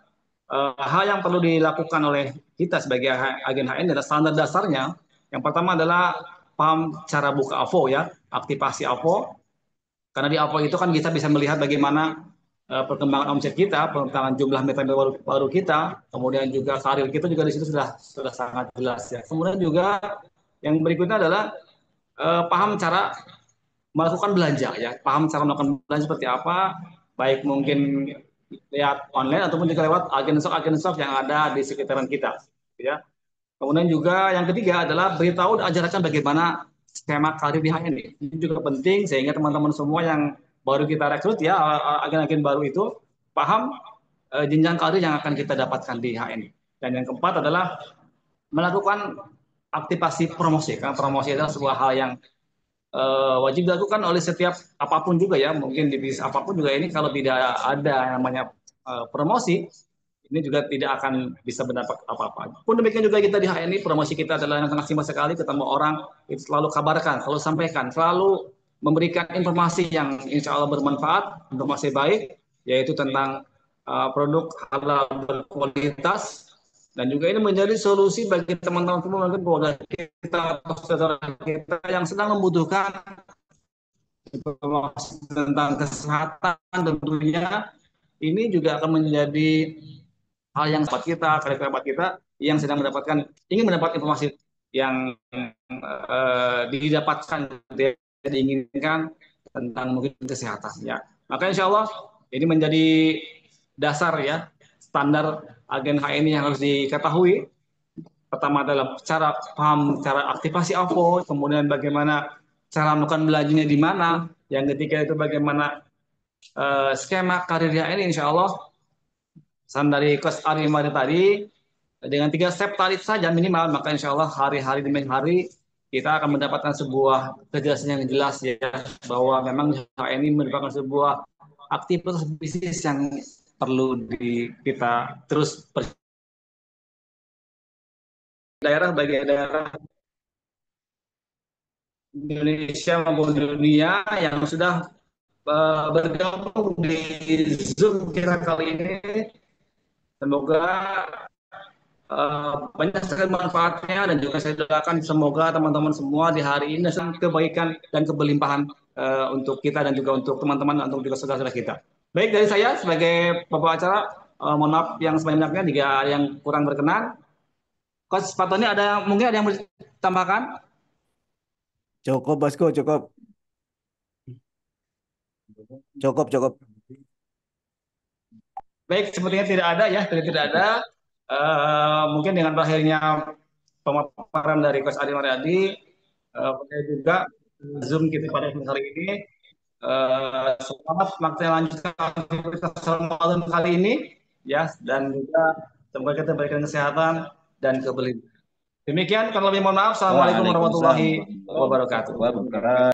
hal yang perlu dilakukan oleh kita sebagai agen HN adalah standar dasarnya. Yang pertama adalah paham cara buka AVO ya, aktivasi AVO. Karena di AVO itu kan kita bisa melihat bagaimana perkembangan omset kita, perkembangan jumlah mitra baru kita, kemudian juga karir kita juga di situ sudah sangat jelas ya. Kemudian juga yang berikutnya adalah paham cara melakukan belanja ya, paham cara melakukan belanja seperti apa, baik mungkin lihat online ataupun juga lewat agen shop yang ada di sekitaran kita, ya. Kemudian juga yang ketiga adalah beritahu dan ajarkan bagaimana skema karir di HN ini juga penting sehingga teman-teman semua yang baru kita rekrut ya agen-agen baru itu paham jenjang karir yang akan kita dapatkan di HN. Dan yang keempat adalah melakukan aktivasi promosi karena promosi adalah sebuah hal yang wajib dilakukan oleh setiap apapun juga ya mungkin di bisnis apapun juga ini kalau tidak ada yang namanya promosi ini juga tidak akan bisa mendapat apa-apa. Pun demikian juga kita di HNI, promosi kita adalah yang sangat simpel sekali, ketemu orang, itu selalu kabarkan, selalu sampaikan, selalu memberikan informasi yang insya Allah bermanfaat, informasi baik, yaitu tentang produk halal berkualitas, dan juga ini menjadi solusi bagi teman-teman semua, mungkin keluarga kita, saudara kita yang sedang membutuhkan informasi tentang kesehatan tentunya, ini juga akan menjadi hal yang kerabat kita yang sedang ingin mendapat informasi yang didapatkan, diinginkan tentang mungkin kesehatan ya. Maka insya Allah ini menjadi dasar ya standar agen HNI yang harus diketahui. Pertama adalah paham cara aktivasi AVO, kemudian bagaimana cara melakukan belanjanya di mana. Yang ketiga itu bagaimana skema karir HNI insya Allah pesan dari Coach Ari Mari tadi dengan 3 step tadi saja minimal maka insya Allah hari-hari demi hari kita akan mendapatkan sebuah kejelasan yang jelas ya bahwa memang HNI merupakan sebuah aktivitas bisnis yang perlu kita terus daerah bagi daerah Indonesia maupun dunia yang sudah bergabung di Zoom kita kali ini. Semoga banyak sekali manfaatnya dan juga saya doakan semoga teman-teman semua di hari ini kebaikan dan kebelimpahan untuk kita dan juga untuk teman-teman untuk juga saudara-saudara kita. Baik dari saya sebagai pembawa acara, mohon maaf yang sebanyak-banyaknya jika yang kurang berkenan. Coach Pak Tony mungkin ada yang mau ditambahkan? Cukup, Bosku, cukup. Cukup. Baik, sepertinya tidak ada ya, tidak ada. Mungkin dengan berakhirnya pemaparan dari Coach Adi Mariadi, juga Zoom kita pada hari ini. Selamat melanjutkan aktivitas Ramadan kali ini, ya, dan juga semoga kita berikan kesehatan dan keberlimpahan. Demikian, kalau lebih mohon maaf. Assalamualaikum warahmatullahi wabarakatuh.